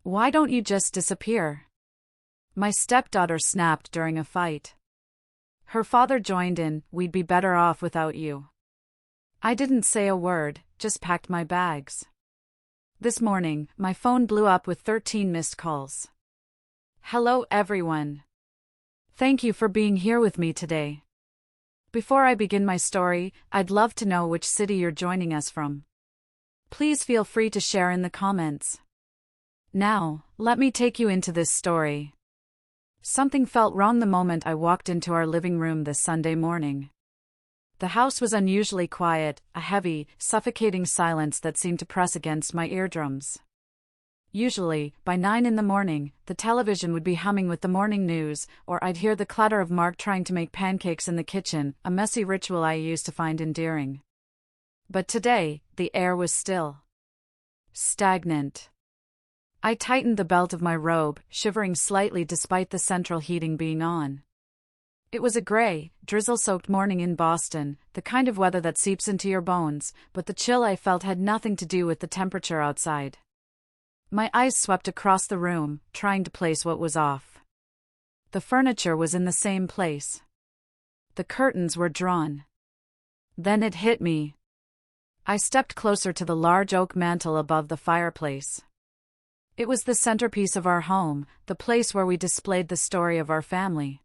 Why don't you just disappear? My stepdaughter snapped during a fight. Her father joined in, we'd be better off without you. I didn't say a word, just packed my bags. This morning, my phone blew up with 13 missed calls. Hello everyone. Thank you for being here with me today. Before I begin my story, I'd love to know which city you're joining us from. Please feel free to share in the comments. Now, let me take you into this story. Something felt wrong the moment I walked into our living room this Sunday morning. The house was unusually quiet, a heavy, suffocating silence that seemed to press against my eardrums. Usually, by 9 in the morning, the television would be humming with the morning news, or I'd hear the clatter of Mark trying to make pancakes in the kitchen, a messy ritual I used to find endearing. But today, the air was still. Stagnant. I tightened the belt of my robe, shivering slightly despite the central heating being on. It was a gray, drizzle-soaked morning in Boston, the kind of weather that seeps into your bones, but the chill I felt had nothing to do with the temperature outside. My eyes swept across the room, trying to place what was off. The furniture was in the same place. The curtains were drawn. Then it hit me. I stepped closer to the large oak mantel above the fireplace. It was the centerpiece of our home, the place where we displayed the story of our family.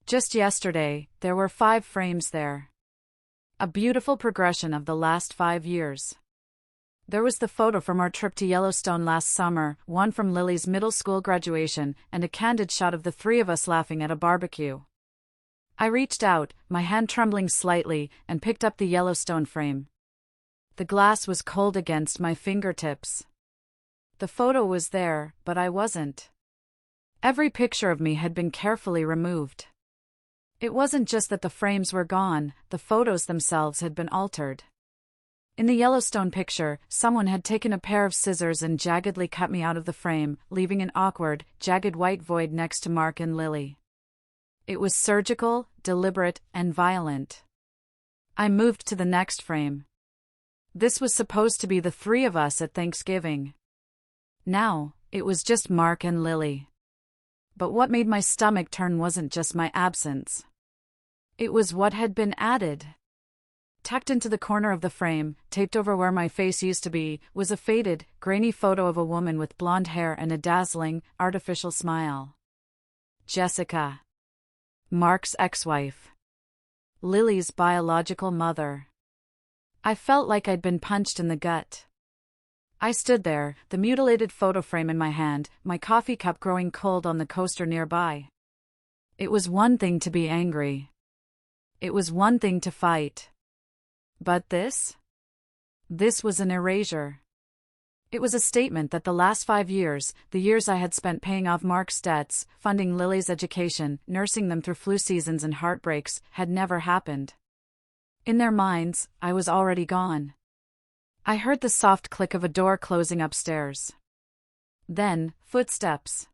Just yesterday, there were 5 frames there. A beautiful progression of the last 5 years. There was the photo from our trip to Yellowstone last summer, one from Lily's middle school graduation, and a candid shot of the 3 of us laughing at a barbecue. I reached out, my hand trembling slightly, and picked up the Yellowstone frame. The glass was cold against my fingertips. The photo was there, but I wasn't. Every picture of me had been carefully removed. It wasn't just that the frames were gone, the photos themselves had been altered. In the Yellowstone picture, someone had taken a pair of scissors and jaggedly cut me out of the frame, leaving an awkward, jagged white void next to Mark and Lily. It was surgical, deliberate, and violent. I moved to the next frame. This was supposed to be the 3 of us at Thanksgiving. Now, it was just Mark and Lily. But what made my stomach turn wasn't just my absence. It was what had been added. Tucked into the corner of the frame, taped over where my face used to be, was a faded, grainy photo of a woman with blonde hair and a dazzling, artificial smile. Jessica. Mark's ex-wife. Lily's biological mother. I felt like I'd been punched in the gut. I stood there, the mutilated photo frame in my hand, my coffee cup growing cold on the coaster nearby. It was one thing to be angry. It was one thing to fight. But this? This was an erasure. It was a statement that the last 5 years, the years I had spent paying off Mark's debts, funding Lily's education, nursing them through flu seasons and heartbreaks, had never happened. In their minds, I was already gone. I heard the soft click of a door closing upstairs. Then, footsteps.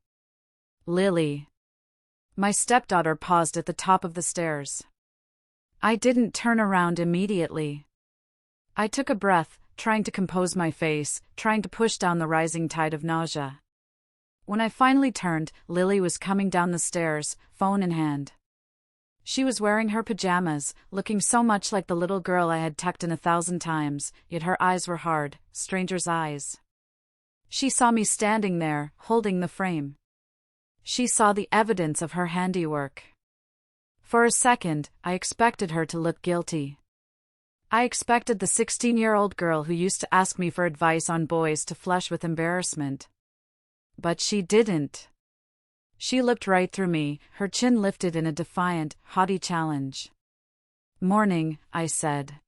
Lily. My stepdaughter paused at the top of the stairs. I didn't turn around immediately. I took a breath, trying to compose my face, trying to push down the rising tide of nausea. When I finally turned, Lily was coming down the stairs, phone in hand. She was wearing her pajamas, looking so much like the little girl I had tucked in 1,000 times, yet her eyes were hard, stranger's eyes. She saw me standing there, holding the frame. She saw the evidence of her handiwork. For a second, I expected her to look guilty. I expected the 16-year-old girl who used to ask me for advice on boys to flush with embarrassment. But she didn't. She looked right through me, her chin lifted in a defiant, haughty challenge. "Morning," I said.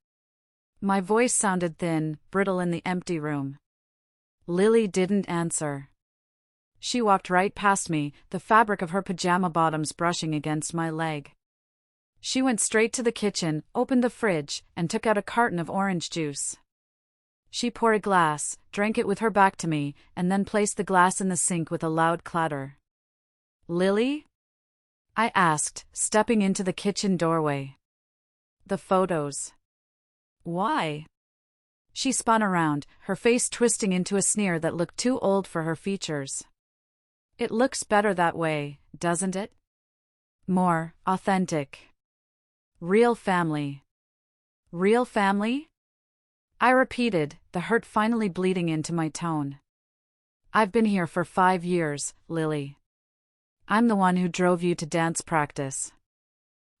My voice sounded thin, brittle in the empty room. Lily didn't answer. She walked right past me, the fabric of her pajama bottoms brushing against my leg. She went straight to the kitchen, opened the fridge, and took out a carton of orange juice. She poured a glass, drank it with her back to me, and then placed the glass in the sink with a loud clatter. "Lily?" I asked, stepping into the kitchen doorway. "The photos." "Why?" She spun around, her face twisting into a sneer that looked too old for her features. It looks better that way, doesn't it? More authentic. Real family. Real family? I repeated, the hurt finally bleeding into my tone. I've been here for 5 years, Lily. I'm the one who drove you to dance practice.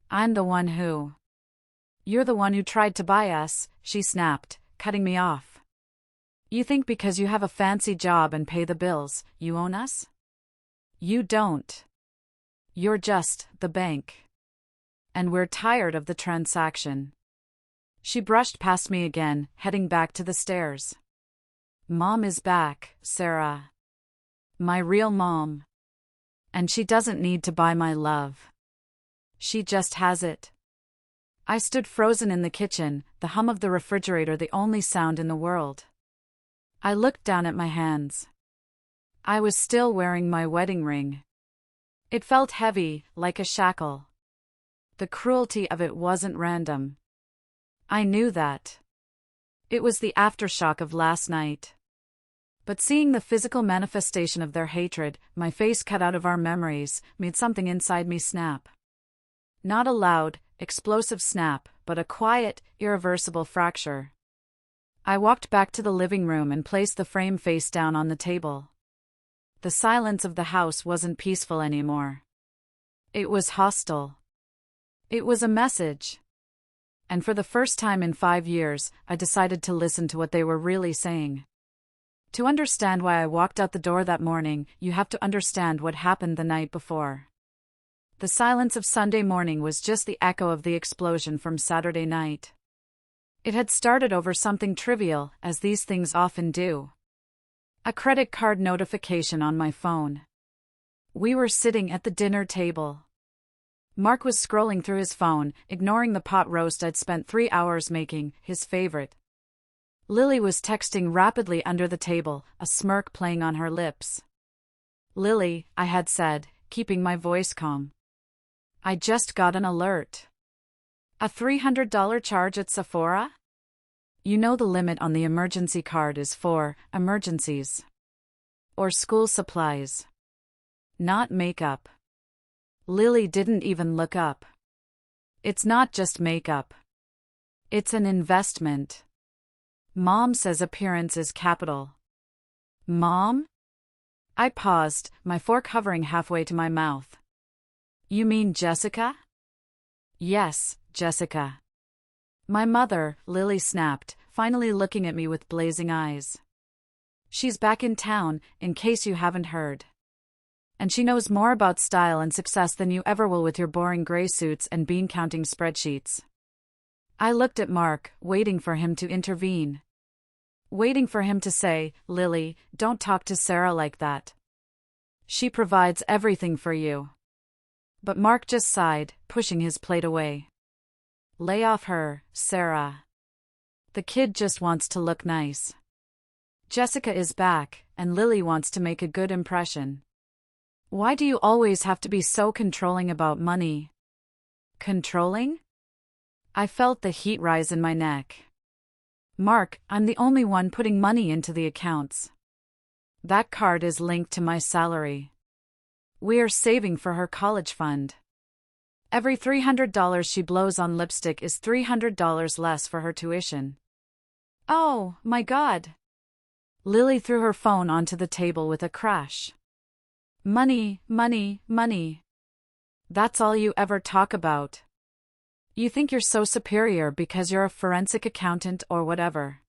I'm the one who. You're the one who tried to buy us, she snapped, cutting me off. You think because you have a fancy job and pay the bills, you own us? You don't. You're just the bank. And we're tired of the transaction. She brushed past me again, heading back to the stairs. Mom is back, Sarah. My real mom. And she doesn't need to buy my love. She just has it. I stood frozen in the kitchen, the hum of the refrigerator the only sound in the world. I looked down at my hands. I was still wearing my wedding ring. It felt heavy, like a shackle. The cruelty of it wasn't random. I knew that. It was the aftershock of last night. But seeing the physical manifestation of their hatred, my face cut out of our memories, made something inside me snap. Not a loud, explosive snap, but a quiet, irreversible fracture. I walked back to the living room and placed the frame face down on the table. The silence of the house wasn't peaceful anymore. It was hostile. It was a message. And for the first time in 5 years, I decided to listen to what they were really saying. To understand why I walked out the door that morning, you have to understand what happened the night before. The silence of Sunday morning was just the echo of the explosion from Saturday night. It had started over something trivial, as these things often do. A credit card notification on my phone. We were sitting at the dinner table. Mark was scrolling through his phone, ignoring the pot roast I'd spent 3 hours making, his favorite. Lily was texting rapidly under the table, a smirk playing on her lips. Lily, I had said, keeping my voice calm. I just got an alert. A $300 charge at Sephora? You know the limit on the emergency card is for emergencies. Or school supplies. Not makeup. Lily didn't even look up. It's not just makeup. It's an investment. Mom says appearance is capital. Mom? I paused, my fork hovering halfway to my mouth. You mean Jessica? Yes, Jessica. My mother, Lily snapped, finally looking at me with blazing eyes. She's back in town, in case you haven't heard. And she knows more about style and success than you ever will with your boring gray suits and bean-counting spreadsheets. I looked at Mark, waiting for him to intervene. Waiting for him to say, Lily, don't talk to Sarah like that. She provides everything for you. But Mark just sighed, pushing his plate away. Lay off her, Sarah. The kid just wants to look nice. Jessica is back, and Lily wants to make a good impression. Why do you always have to be so controlling about money? Controlling? I felt the heat rise in my neck. Mark, I'm the only one putting money into the accounts. That card is linked to my salary. We are saving for her college fund. Every $300 she blows on lipstick is $300 less for her tuition. Oh, my God. Lily threw her phone onto the table with a crash. Money, money, money. That's all you ever talk about. You think you're so superior because you're a forensic accountant or whatever.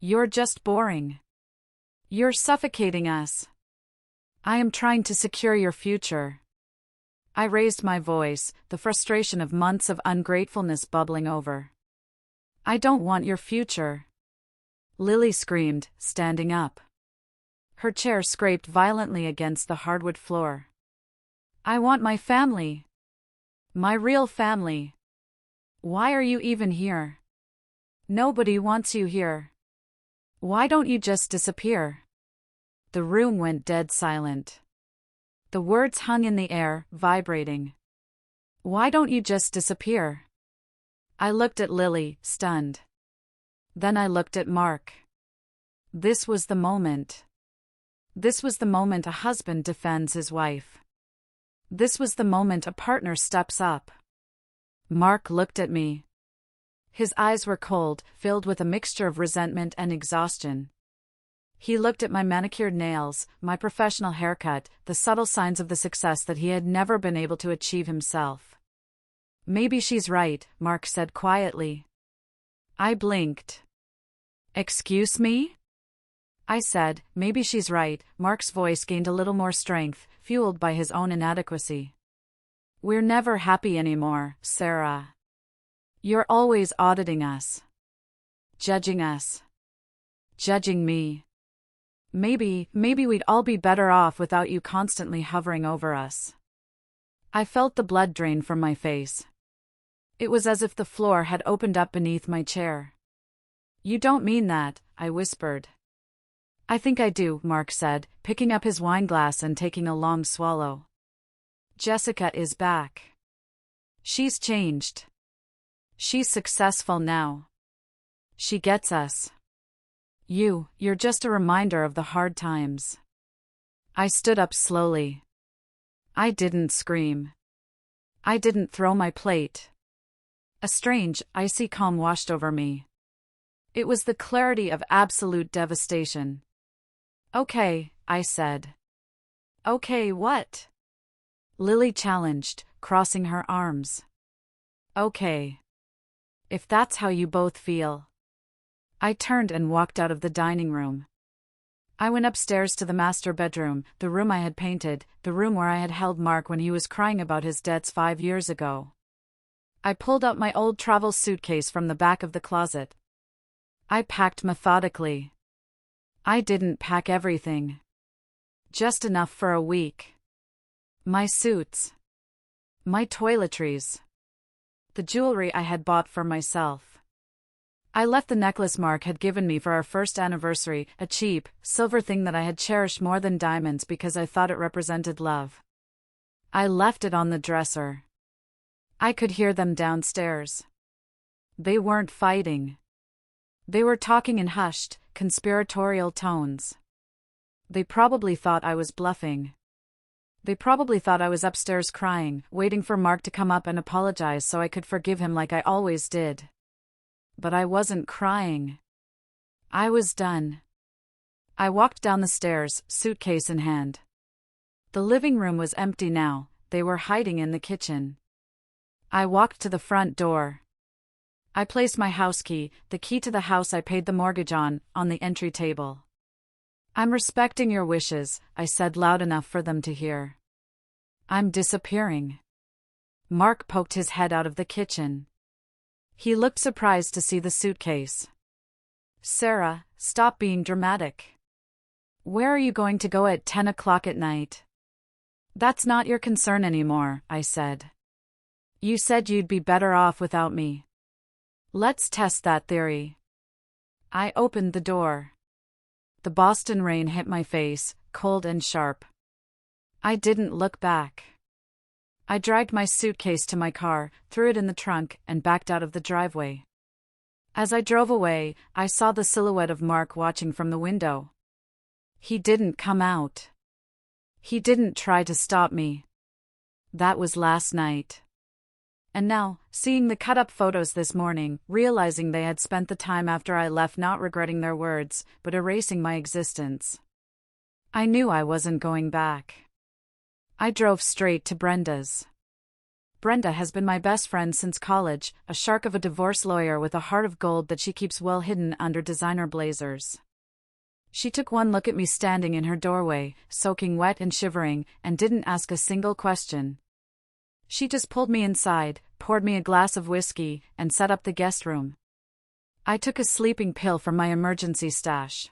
You're just boring. You're suffocating us. I am trying to secure your future. I raised my voice, the frustration of months of ungratefulness bubbling over. I don't want your future. Lily screamed, standing up. Her chair scraped violently against the hardwood floor. I want my family. My real family. Why are you even here? Nobody wants you here. Why don't you just disappear? The room went dead silent. The words hung in the air, vibrating. Why don't you just disappear? I looked at Lily, stunned. Then I looked at Mark. This was the moment. This was the moment a husband defends his wife. This was the moment a partner steps up. Mark looked at me. His eyes were cold, filled with a mixture of resentment and exhaustion. He looked at my manicured nails, my professional haircut, the subtle signs of the success that he had never been able to achieve himself. Maybe she's right, Mark said quietly. I blinked. Excuse me? I said, maybe she's right. Mark's voice gained a little more strength, fueled by his own inadequacy. We're never happy anymore, Sarah. You're always auditing us. Judging us. Judging me. Maybe we'd all be better off without you constantly hovering over us. I felt the blood drain from my face. It was as if the floor had opened up beneath my chair. You don't mean that, I whispered. I think I do, Mark said, picking up his wineglass and taking a long swallow. Jessica is back. She's changed. She's successful now. She gets us. You're just a reminder of the hard times. I stood up slowly. I didn't scream. I didn't throw my plate. A strange, icy calm washed over me. It was the clarity of absolute devastation. Okay, I said. Okay, what? Lily challenged, crossing her arms. Okay. If that's how you both feel. I turned and walked out of the dining room. I went upstairs to the master bedroom, the room I had painted, the room where I had held Mark when he was crying about his debts 5 years ago. I pulled out my old travel suitcase from the back of the closet. I packed methodically. I didn't pack everything. Just enough for a week. My suits. My toiletries. The jewelry I had bought for myself. I left the necklace Mark had given me for our first anniversary, a cheap, silver thing that I had cherished more than diamonds because I thought it represented love. I left it on the dresser. I could hear them downstairs. They weren't fighting. They were talking in hushed, conspiratorial tones. They probably thought I was bluffing. They probably thought I was upstairs crying, waiting for Mark to come up and apologize so I could forgive him like I always did. But I wasn't crying. I was done. I walked down the stairs, suitcase in hand. The living room was empty now, they were hiding in the kitchen. I walked to the front door. I placed my house key, the key to the house I paid the mortgage on the entry table. I'm respecting your wishes, I said loud enough for them to hear. I'm disappearing. Mark poked his head out of the kitchen. He looked surprised to see the suitcase. Sarah, stop being dramatic. Where are you going to go at 10 o'clock at night? That's not your concern anymore, I said. You said you'd be better off without me. Let's test that theory. I opened the door. The Boston rain hit my face, cold and sharp. I didn't look back. I dragged my suitcase to my car, threw it in the trunk, and backed out of the driveway. As I drove away, I saw the silhouette of Mark watching from the window. He didn't come out. He didn't try to stop me. That was last night. And now, seeing the cut-up photos this morning, realizing they had spent the time after I left not regretting their words, but erasing my existence. I knew I wasn't going back. I drove straight to Brenda's. Brenda has been my best friend since college, a shark of a divorce lawyer with a heart of gold that she keeps well hidden under designer blazers. She took one look at me standing in her doorway, soaking wet and shivering, and didn't ask a single question. She just pulled me inside, poured me a glass of whiskey, and set up the guest room. I took a sleeping pill from my emergency stash.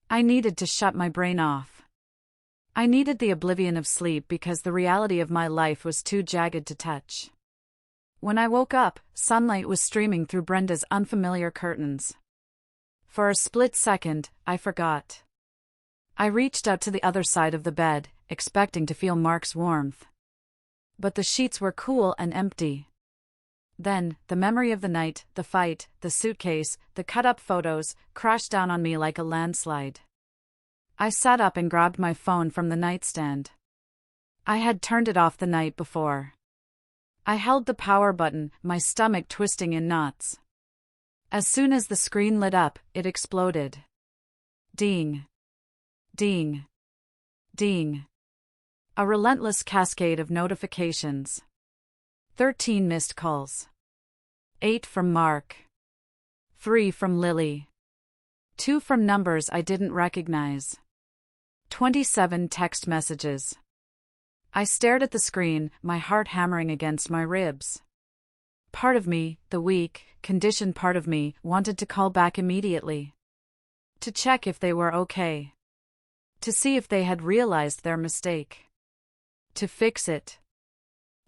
I needed to shut my brain off. I needed the oblivion of sleep because the reality of my life was too jagged to touch. When I woke up, sunlight was streaming through Brenda's unfamiliar curtains. For a split second, I forgot. I reached out to the other side of the bed, expecting to feel Mark's warmth. But the sheets were cool and empty. Then, the memory of the night, the fight, the suitcase, the cut-up photos, crashed down on me like a landslide. I sat up and grabbed my phone from the nightstand. I had turned it off the night before. I held the power button, my stomach twisting in knots. As soon as the screen lit up, it exploded. Ding. Ding. Ding. A relentless cascade of notifications. 13 missed calls. 8 from Mark. 3 from Lily. 2 from numbers I didn't recognize. 27 text messages. I stared at the screen, my heart hammering against my ribs. Part of me, the weak, conditioned part of me, wanted to call back immediately. To check if they were okay. To see if they had realized their mistake. To fix it.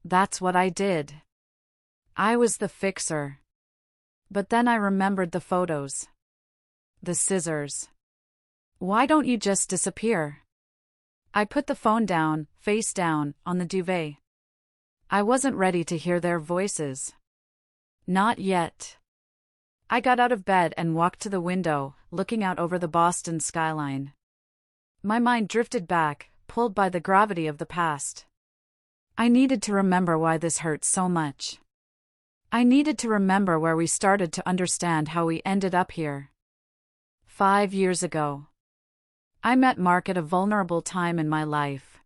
That's what I did. I was the fixer. But then I remembered the photos. The scissors. Why don't you just disappear? I put the phone down, face down, on the duvet. I wasn't ready to hear their voices. Not yet. I got out of bed and walked to the window, looking out over the Boston skyline. My mind drifted back, pulled by the gravity of the past. I needed to remember why this hurt so much. I needed to remember where we started to understand how we ended up here. 5 years ago. I met Mark at a vulnerable time in my life.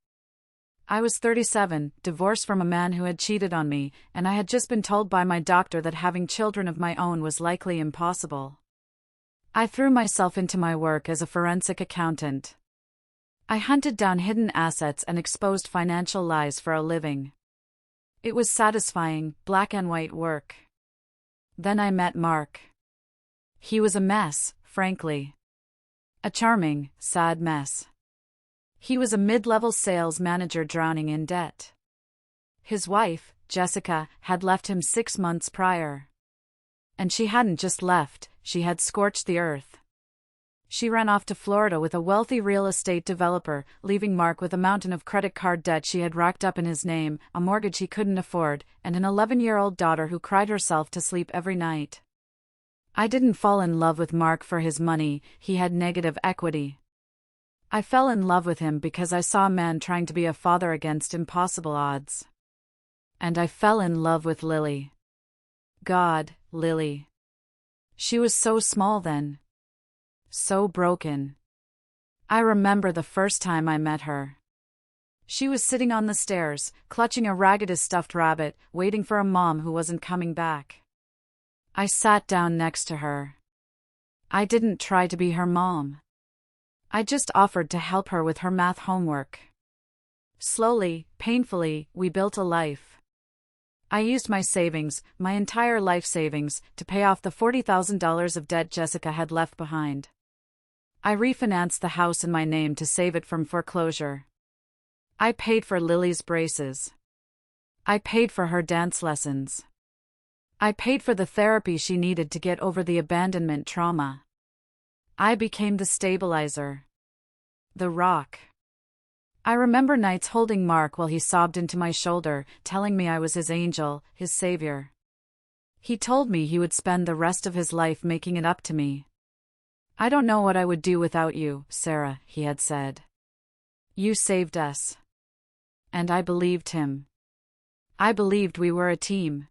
I was 37, divorced from a man who had cheated on me, and I had just been told by my doctor that having children of my own was likely impossible. I threw myself into my work as a forensic accountant. I hunted down hidden assets and exposed financial lies for a living. It was satisfying, black and white work. Then I met Mark. He was a mess, frankly. A charming, sad mess. He was a mid-level sales manager drowning in debt. His wife, Jessica, had left him 6 months prior. And she hadn't just left, she had scorched the earth. She ran off to Florida with a wealthy real estate developer, leaving Mark with a mountain of credit card debt she had racked up in his name, a mortgage he couldn't afford, and an 11-year-old daughter who cried herself to sleep every night. I didn't fall in love with Mark for his money, he had negative equity. I fell in love with him because I saw a man trying to be a father against impossible odds. And I fell in love with Lily. God, Lily. She was so small then. So broken. I remember the first time I met her. She was sitting on the stairs, clutching a ragged stuffed rabbit, waiting for a mom who wasn't coming back. I sat down next to her. I didn't try to be her mom. I just offered to help her with her math homework. Slowly, painfully, we built a life. I used my savings, my entire life savings, to pay off the $40,000 of debt Jessica had left behind. I refinanced the house in my name to save it from foreclosure. I paid for Lily's braces. I paid for her dance lessons. I paid for the therapy she needed to get over the abandonment trauma. I became the stabilizer. The rock. I remember nights holding Mark while he sobbed into my shoulder, telling me I was his angel, his savior. He told me he would spend the rest of his life making it up to me. I don't know what I would do without you, Sarah, he had said. You saved us. And I believed him. I believed we were a team.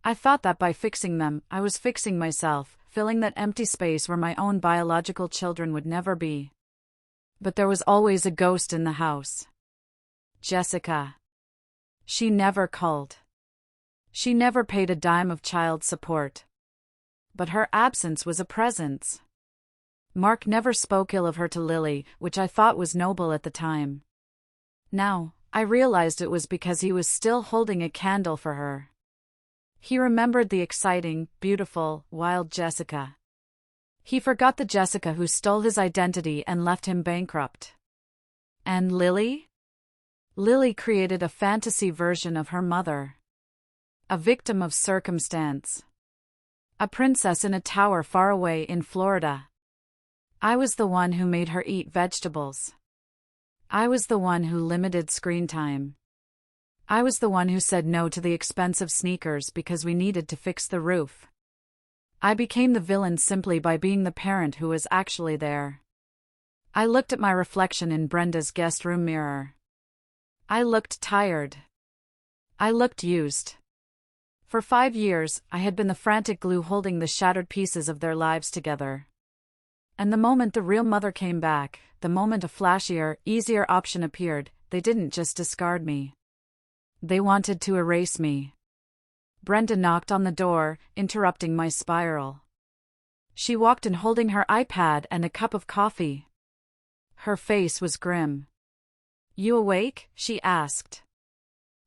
I thought that by fixing them, I was fixing myself, filling that empty space where my own biological children would never be. But there was always a ghost in the house. Jessica. She never called. She never paid a dime of child support. But her absence was a presence. Mark never spoke ill of her to Lily, which I thought was noble at the time. Now, I realized it was because he was still holding a candle for her. He remembered the exciting, beautiful, wild Jessica. He forgot the Jessica who stole his identity and left him bankrupt. And Lily? Lily created a fantasy version of her mother. A victim of circumstance. A princess in a tower far away in Florida. I was the one who made her eat vegetables. I was the one who limited screen time. I was the one who said no to the expensive sneakers because we needed to fix the roof. I became the villain simply by being the parent who was actually there. I looked at my reflection in Brenda's guest room mirror. I looked tired. I looked used. For 5 years, I had been the frantic glue holding the shattered pieces of their lives together. And the moment the real mother came back, the moment a flashier, easier option appeared, they didn't just discard me. They wanted to erase me. Brenda knocked on the door, interrupting my spiral. She walked in holding her iPad and a cup of coffee. Her face was grim. "You awake?" she asked.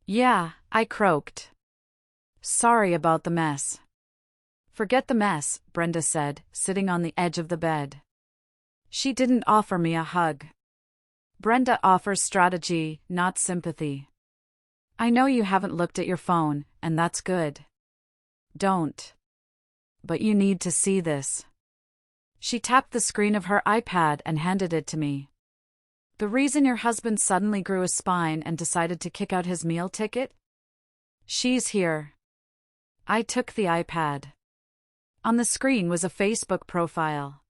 "Yeah," I croaked. "Sorry about the mess." "Forget the mess," Brenda said, sitting on the edge of the bed. She didn't offer me a hug. Brenda offers strategy, not sympathy. "I know you haven't looked at your phone, and that's good. Don't. But you need to see this." She tapped the screen of her iPad and handed it to me. "The reason your husband suddenly grew a spine and decided to kick out his meal ticket? She's here." I took the iPad. On the screen was a Facebook profile.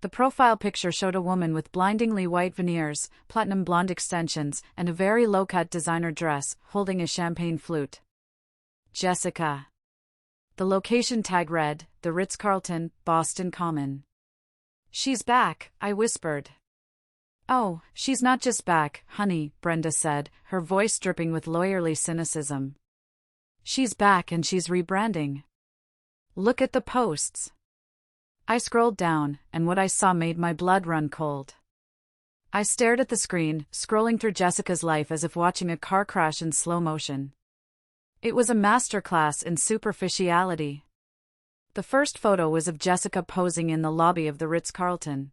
The profile picture showed a woman with blindingly white veneers, platinum blonde extensions, and a very low-cut designer dress, holding a champagne flute. Jessica. The location tag read, The Ritz-Carlton, Boston Common. "She's back," I whispered. "Oh, she's not just back, honey," Brenda said, her voice dripping with lawyerly cynicism. "She's back and she's rebranding. Look at the posts." I scrolled down, and what I saw made my blood run cold. I stared at the screen, scrolling through Jessica's life as if watching a car crash in slow motion. It was a masterclass in superficiality. The first photo was of Jessica posing in the lobby of the Ritz-Carlton.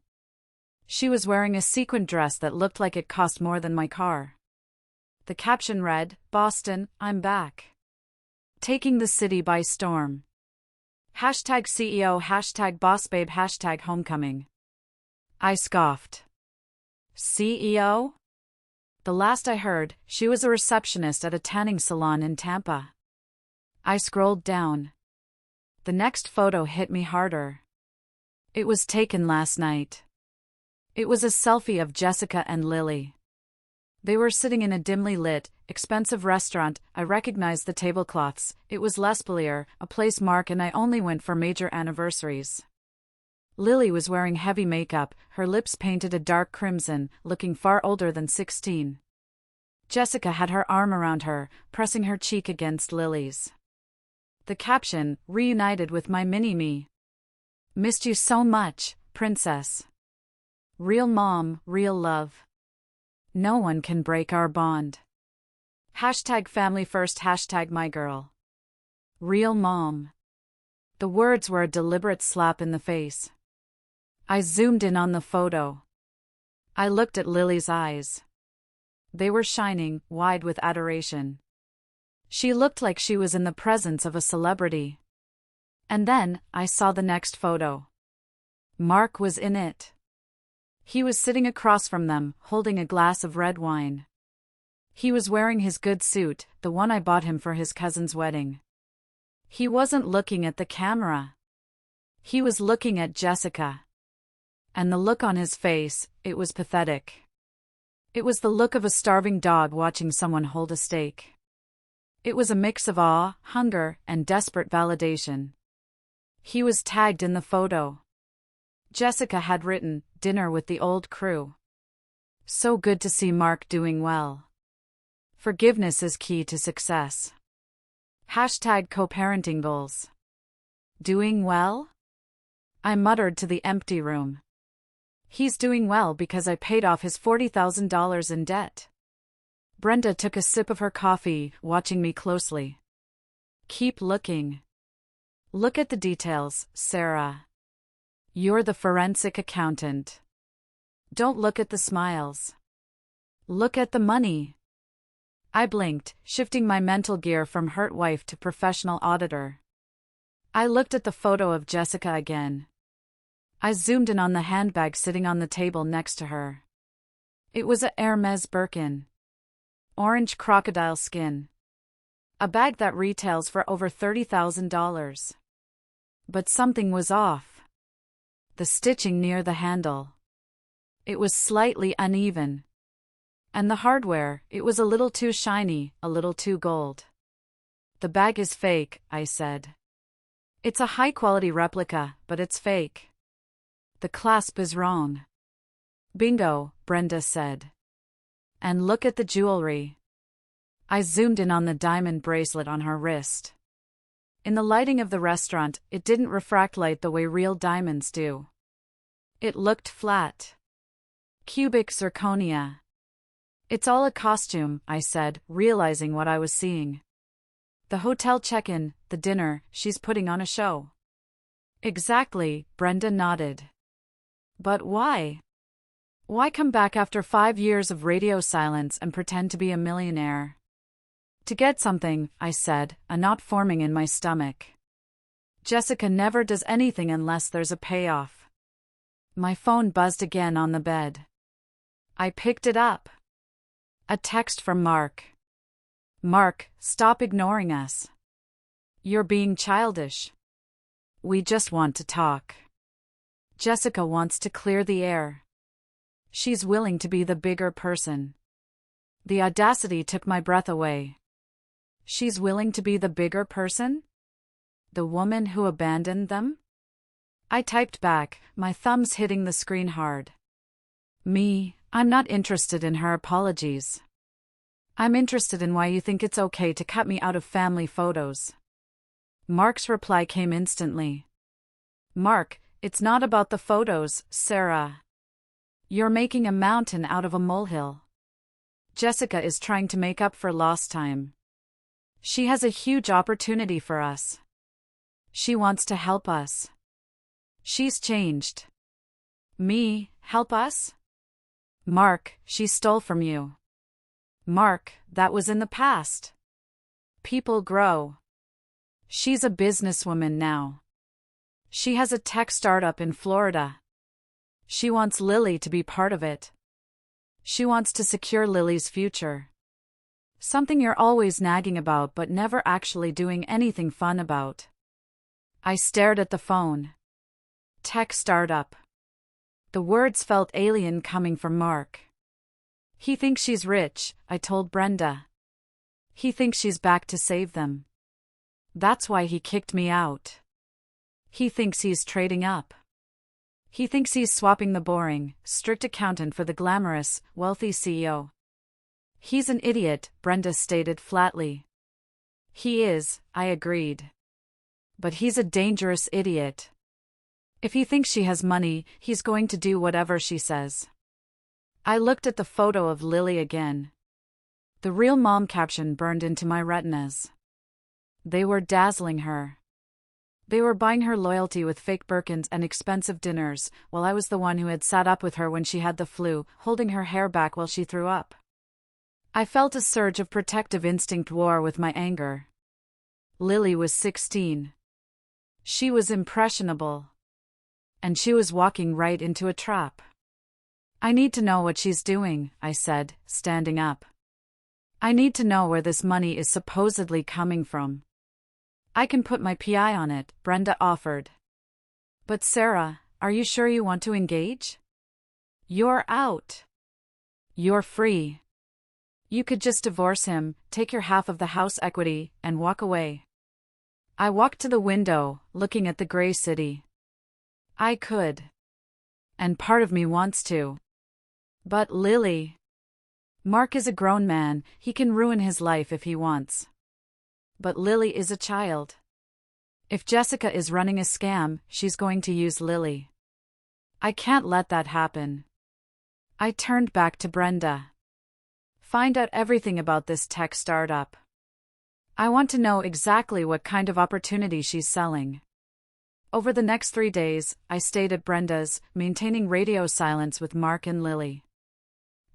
She was wearing a sequin dress that looked like it cost more than my car. The caption read, "Boston, I'm back. Taking the city by storm. #CEO, #bossbabe, #homecoming." I scoffed. CEO? The last I heard, she was a receptionist at a tanning salon in Tampa. I scrolled down. The next photo hit me harder. It was taken last night. It was a selfie of Jessica and Lily. They were sitting in a dimly lit, expensive restaurant. I recognized the tablecloths. It was L'Espalier, a place Mark and I only went for major anniversaries. Lily was wearing heavy makeup, her lips painted a dark crimson, looking far older than 16. Jessica had her arm around her, pressing her cheek against Lily's. The caption, "Reunited with my mini-me. Missed you so much, princess. Real mom, real love. No one can break our bond. #family first, #my girl. Real mom." The words were a deliberate slap in the face. I zoomed in on the photo. I looked at Lily's eyes. They were shining, wide with adoration. She looked like she was in the presence of a celebrity. And then, I saw the next photo. Mark was in it. He was sitting across from them, holding a glass of red wine. He was wearing his good suit, the one I bought him for his cousin's wedding. He wasn't looking at the camera. He was looking at Jessica. And the look on his face, it was pathetic. It was the look of a starving dog watching someone hold a steak. It was a mix of awe, hunger, and desperate validation. He was tagged in the photo. Jessica had written, "Dinner with the old crew. So good to see Mark doing well. Forgiveness is key to success. #co-parenting goals. Doing well?" I muttered to the empty room. He's doing well because I paid off his $40,000 in debt. Brenda took a sip of her coffee, watching me closely. "Keep looking. Look at the details, Sarah. You're the forensic accountant. Don't look at the smiles. Look at the money." I blinked, shifting my mental gear from hurt wife to professional auditor. I looked at the photo of Jessica again. I zoomed in on the handbag sitting on the table next to her. It was a Hermes Birkin. Orange crocodile skin. A bag that retails for over $30,000. But something was off. The stitching near the handle. It was slightly uneven. And the hardware, it was a little too shiny, a little too gold. The bag is fake, I said. It's a high-quality replica, but it's fake. The clasp is wrong. Bingo, Brenda said. And look at the jewelry. I zoomed in on the diamond bracelet on her wrist. In the lighting of the restaurant, it didn't refract light the way real diamonds do. It looked flat. Cubic zirconia. It's all a costume, I said, realizing what I was seeing. The hotel check-in, the dinner, she's putting on a show. Exactly, Brenda nodded. But why? Why come back after 5 years of radio silence and pretend to be a millionaire? To get something, I said, a knot forming in my stomach. Jessica never does anything unless there's a payoff. My phone buzzed again on the bed. I picked it up. A text from Mark. Mark, stop ignoring us. You're being childish. We just want to talk. Jessica wants to clear the air. She's willing to be the bigger person. The audacity took my breath away. She's willing to be the bigger person? The woman who abandoned them? I typed back, my thumbs hitting the screen hard. I'm not interested in her apologies. I'm interested in why you think it's okay to cut me out of family photos. Mark's reply came instantly. Mark, it's not about the photos, Sarah. You're making a mountain out of a molehill. Jessica is trying to make up for lost time. She has a huge opportunity for us. She wants to help us. She's changed. Help us? Mark, she stole from you. Mark, that was in the past. People grow. She's a businesswoman now. She has a tech startup in Florida. She wants Lily to be part of it. She wants to secure Lily's future. Something you're always nagging about but never actually doing anything fun about. I stared at the phone. Tech startup. The words felt alien coming from Mark. He thinks she's rich, I told Brenda. He thinks she's back to save them. That's why he kicked me out. He thinks he's trading up. He thinks he's swapping the boring, strict accountant for the glamorous, wealthy CEO. He's an idiot, Brenda stated flatly. He is, I agreed. But he's a dangerous idiot. If he thinks she has money, he's going to do whatever she says. I looked at the photo of Lily again. The real mom caption burned into my retinas. They were dazzling her. They were buying her loyalty with fake Birkins and expensive dinners, while I was the one who had sat up with her when she had the flu, holding her hair back while she threw up. I felt a surge of protective instinct war with my anger. Lily was 16. She was impressionable. And she was walking right into a trap. I need to know what she's doing, I said, standing up. I need to know where this money is supposedly coming from. I can put my PI on it, Brenda offered. But Sarah, are you sure you want to engage? You're out. You're free. You could just divorce him, take your half of the house equity, and walk away. I walked to the window, looking at the gray city. I could. And part of me wants to. But Lily. Mark is a grown man, he can ruin his life if he wants. But Lily is a child. If Jessica is running a scam, she's going to use Lily. I can't let that happen. I turned back to Brenda. Find out everything about this tech startup. I want to know exactly what kind of opportunity she's selling. Over the next 3 days, I stayed at Brenda's, maintaining radio silence with Mark and Lily.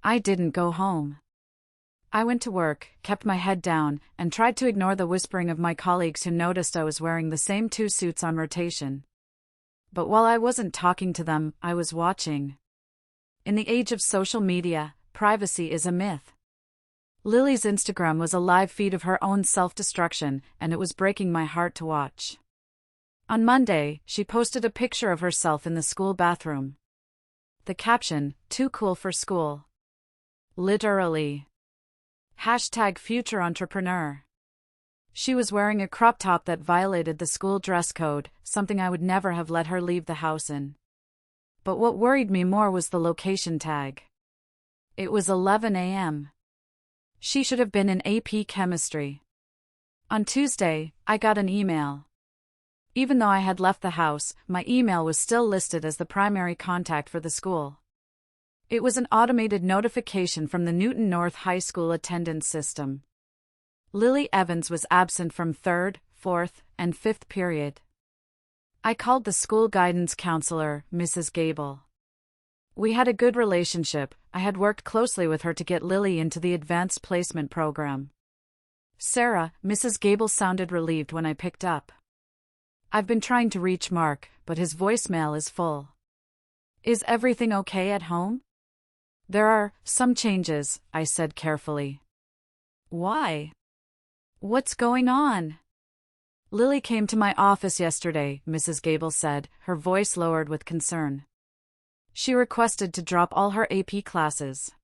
I didn't go home. I went to work, kept my head down, and tried to ignore the whispering of my colleagues who noticed I was wearing the same 2 suits on rotation. But while I wasn't talking to them, I was watching. In the age of social media, privacy is a myth. Lily's Instagram was a live feed of her own self-destruction, and it was breaking my heart to watch. On Monday, she posted a picture of herself in the school bathroom. The caption, "Too cool for school." Literally. #future entrepreneur. She was wearing a crop top that violated the school dress code, something I would never have let her leave the house in. But what worried me more was the location tag. It was 11 a.m. She should have been in AP Chemistry. On Tuesday, I got an email. Even though I had left the house, my email was still listed as the primary contact for the school. It was an automated notification from the Newton North High School attendance system. Lily Evans was absent from 3rd, 4th, and 5th period. I called the school guidance counselor, Mrs. Gable. We had a good relationship. I had worked closely with her to get Lily into the advanced placement program. "Sarah," Mrs. Gable sounded relieved when I picked up. "I've been trying to reach Mark, but his voicemail is full. Is everything okay at home?" "There are some changes," I said carefully. "Why? What's going on?" "Lily came to my office yesterday," Mrs. Gable said, her voice lowered with concern. "She requested to drop all her AP classes.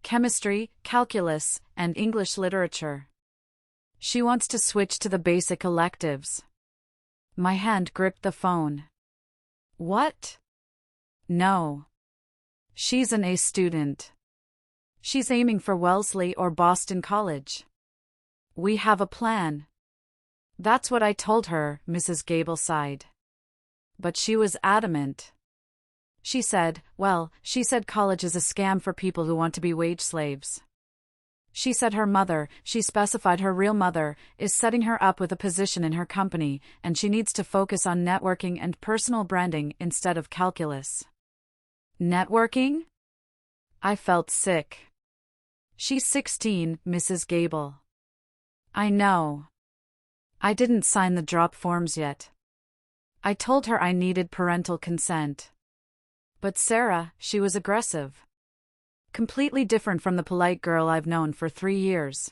Chemistry, calculus, and English literature. She wants to switch to the basic electives." My hand gripped the phone. "What?" "No. She's an A student. She's aiming for Wellesley or Boston College. We have a plan." "That's what I told her," Mrs. Gable sighed. But she was adamant. She said college is a scam for people who want to be wage slaves. She said her mother, she specified her real mother, is setting her up with a position in her company, and she needs to focus on networking and personal branding instead of calculus. Networking? I felt sick. She's 16, Mrs. Gable. I know. I didn't sign the drop forms yet. I told her I needed parental consent. But Sarah, she was aggressive. Completely different from the polite girl I've known for 3 years.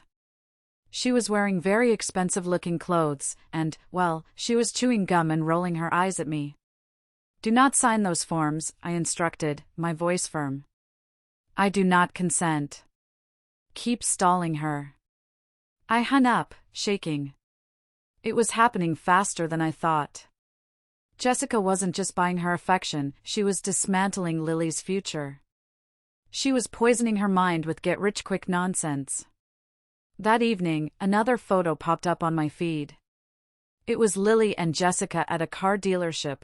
She was wearing very expensive-looking clothes, and, well, she was chewing gum and rolling her eyes at me. "Do not sign those forms," I instructed, my voice firm. "I do not consent." "Keep stalling her." I hung up, shaking. It was happening faster than I thought. Jessica wasn't just buying her affection, she was dismantling Lily's future. She was poisoning her mind with get-rich-quick nonsense. That evening, another photo popped up on my feed. It was Lily and Jessica at a car dealership.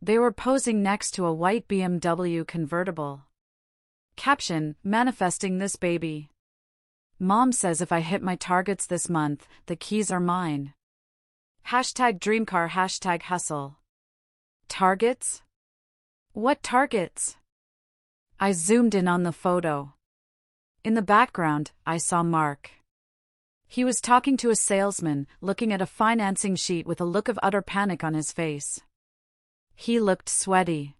They were posing next to a white BMW convertible. Caption, "Manifesting this baby. Mom says if I hit my targets this month, the keys are mine. #dreamcar #hustle. Targets? What targets?" I zoomed in on the photo. In the background, I saw Mark. He was talking to a salesman, looking at a financing sheet with a look of utter panic on his face. He looked sweaty.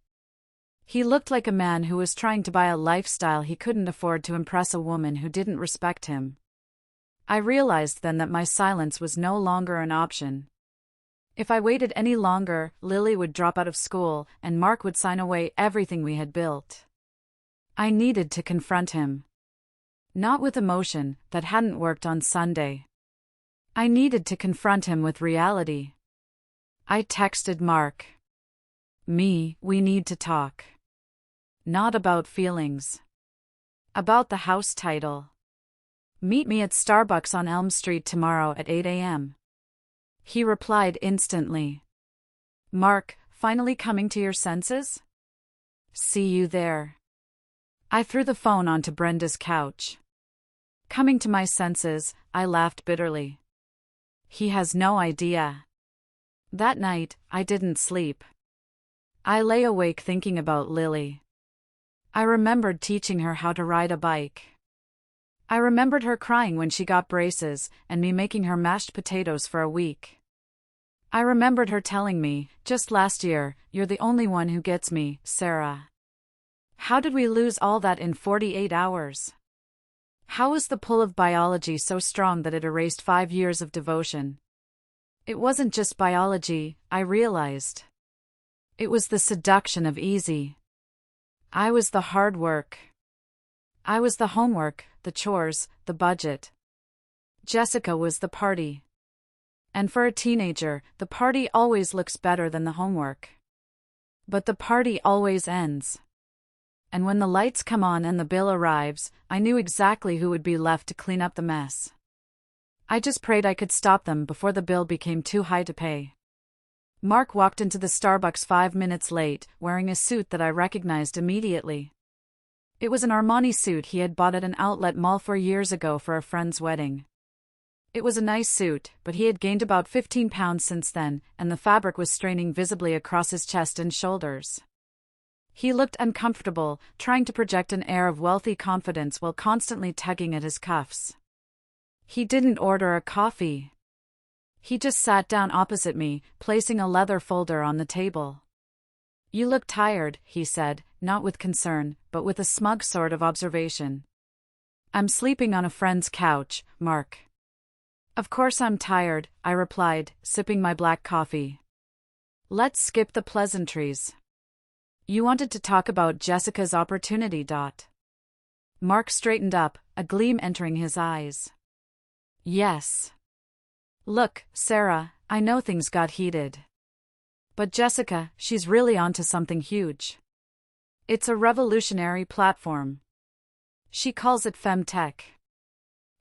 He looked like a man who was trying to buy a lifestyle he couldn't afford to impress a woman who didn't respect him. I realized then that my silence was no longer an option. If I waited any longer, Lily would drop out of school, and Mark would sign away everything we had built. I needed to confront him. Not with emotion, that hadn't worked on Sunday. I needed to confront him with reality. I texted Mark. We need to talk. Not about feelings. About the house title. Meet me at Starbucks on Elm Street tomorrow at 8 a.m. He replied instantly. "Mark, finally coming to your senses? See you there." I threw the phone onto Brenda's couch. Coming to my senses, I laughed bitterly. He has no idea. That night, I didn't sleep. I lay awake thinking about Lily. I remembered teaching her how to ride a bike. I remembered her crying when she got braces, and me making her mashed potatoes for a week. I remembered her telling me, just last year, "You're the only one who gets me, Sarah." How did we lose all that in 48 hours? How was the pull of biology so strong that it erased 5 years of devotion? It wasn't just biology, I realized. It was the seduction of easy. I was the hard work. I was the homework, the chores, the budget. Jessica was the party. And for a teenager, the party always looks better than the homework. But the party always ends. And when the lights come on and the bill arrives, I knew exactly who would be left to clean up the mess. I just prayed I could stop them before the bill became too high to pay. Mark walked into the Starbucks 5 minutes late, wearing a suit that I recognized immediately. It was an Armani suit he had bought at an outlet mall 4 years ago for a friend's wedding. It was a nice suit, but he had gained about 15 pounds since then, and the fabric was straining visibly across his chest and shoulders. He looked uncomfortable, trying to project an air of wealthy confidence while constantly tugging at his cuffs. He didn't order a coffee. He just sat down opposite me, placing a leather folder on the table. "You look tired," he said, not with concern, but with a smug sort of observation. "I'm sleeping on a friend's couch, Mark." "Of course I'm tired," I replied, sipping my black coffee. "Let's skip the pleasantries. You wanted to talk about Jessica's opportunity. Mark straightened up, a gleam entering his eyes. "Yes. Look, Sarah, I know things got heated. But Jessica, she's really onto something huge. It's a revolutionary platform. She calls it Femtech.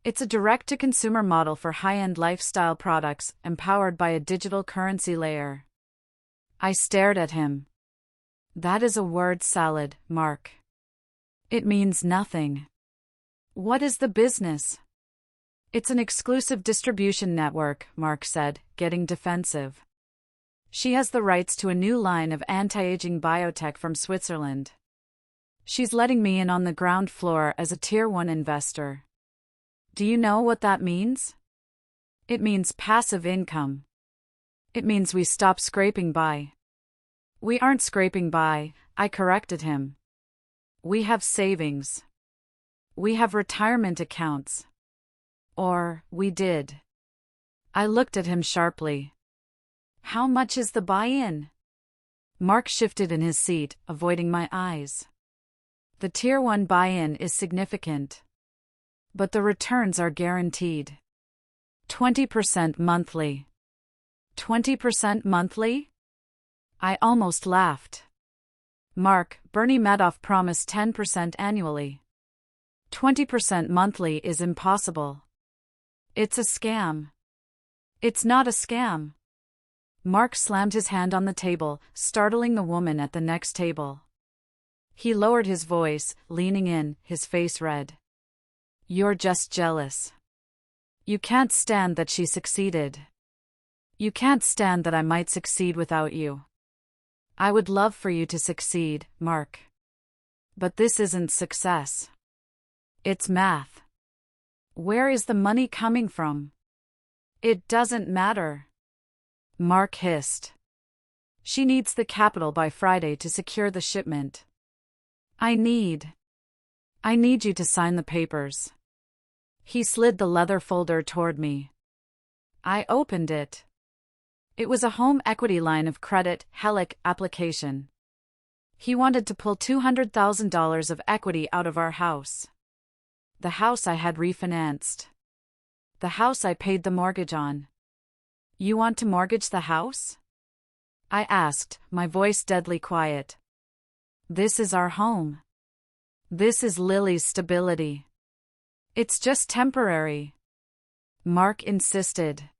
It's a direct-to-consumer model for high-end lifestyle products, empowered by a digital currency layer." I stared at him. "That is a word salad, Mark. It means nothing. What is the business?" "It's an exclusive distribution network," Mark said, getting defensive. "She has the rights to a new line of anti-aging biotech from Switzerland. She's letting me in on the ground floor as a Tier 1 investor. Do you know what that means? It means passive income. It means we stop scraping by." "We aren't scraping by," I corrected him. "We have savings. We have retirement accounts. Or, we did." I looked at him sharply. "How much is the buy-in?" Mark shifted in his seat, avoiding my eyes. "The Tier 1 buy-in is significant. But the returns are guaranteed. 20% monthly." 20% monthly? I almost laughed. "Mark, Bernie Madoff promised 10% annually. 20% monthly is impossible. It's a scam." "It's not a scam." Mark slammed his hand on the table, startling the woman at the next table. He lowered his voice, leaning in, his face red. "You're just jealous. You can't stand that she succeeded. You can't stand that I might succeed without you. I would love for you to succeed, Mark. But this isn't success. It's math. Where is the money coming from?" "It doesn't matter," Mark hissed. "She needs the capital by Friday to secure the shipment. I need you to sign the papers." He slid the leather folder toward me. I opened it. It was a home equity line of credit, HELIC, application. He wanted to pull $200,000 of equity out of our house. The house I had refinanced. The house I paid the mortgage on. "You want to mortgage the house?" I asked, my voice deadly quiet. "This is our home. This is Lily's stability. It's just temporary," Mark insisted.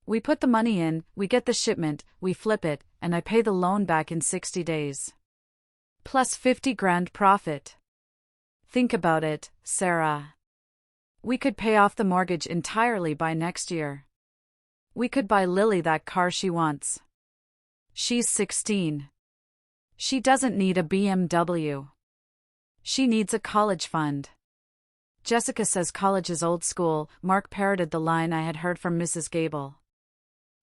"We put the money in, we get the shipment, we flip it, and I pay the loan back in 60 days. Plus 50 grand profit. Think about it, Sarah. We could pay off the mortgage entirely by next year. We could buy Lily that car she wants. She's 16. She doesn't need a BMW. She needs a college fund." "Jessica says college is old school," Mark parroted the line I had heard from Mrs. Gable.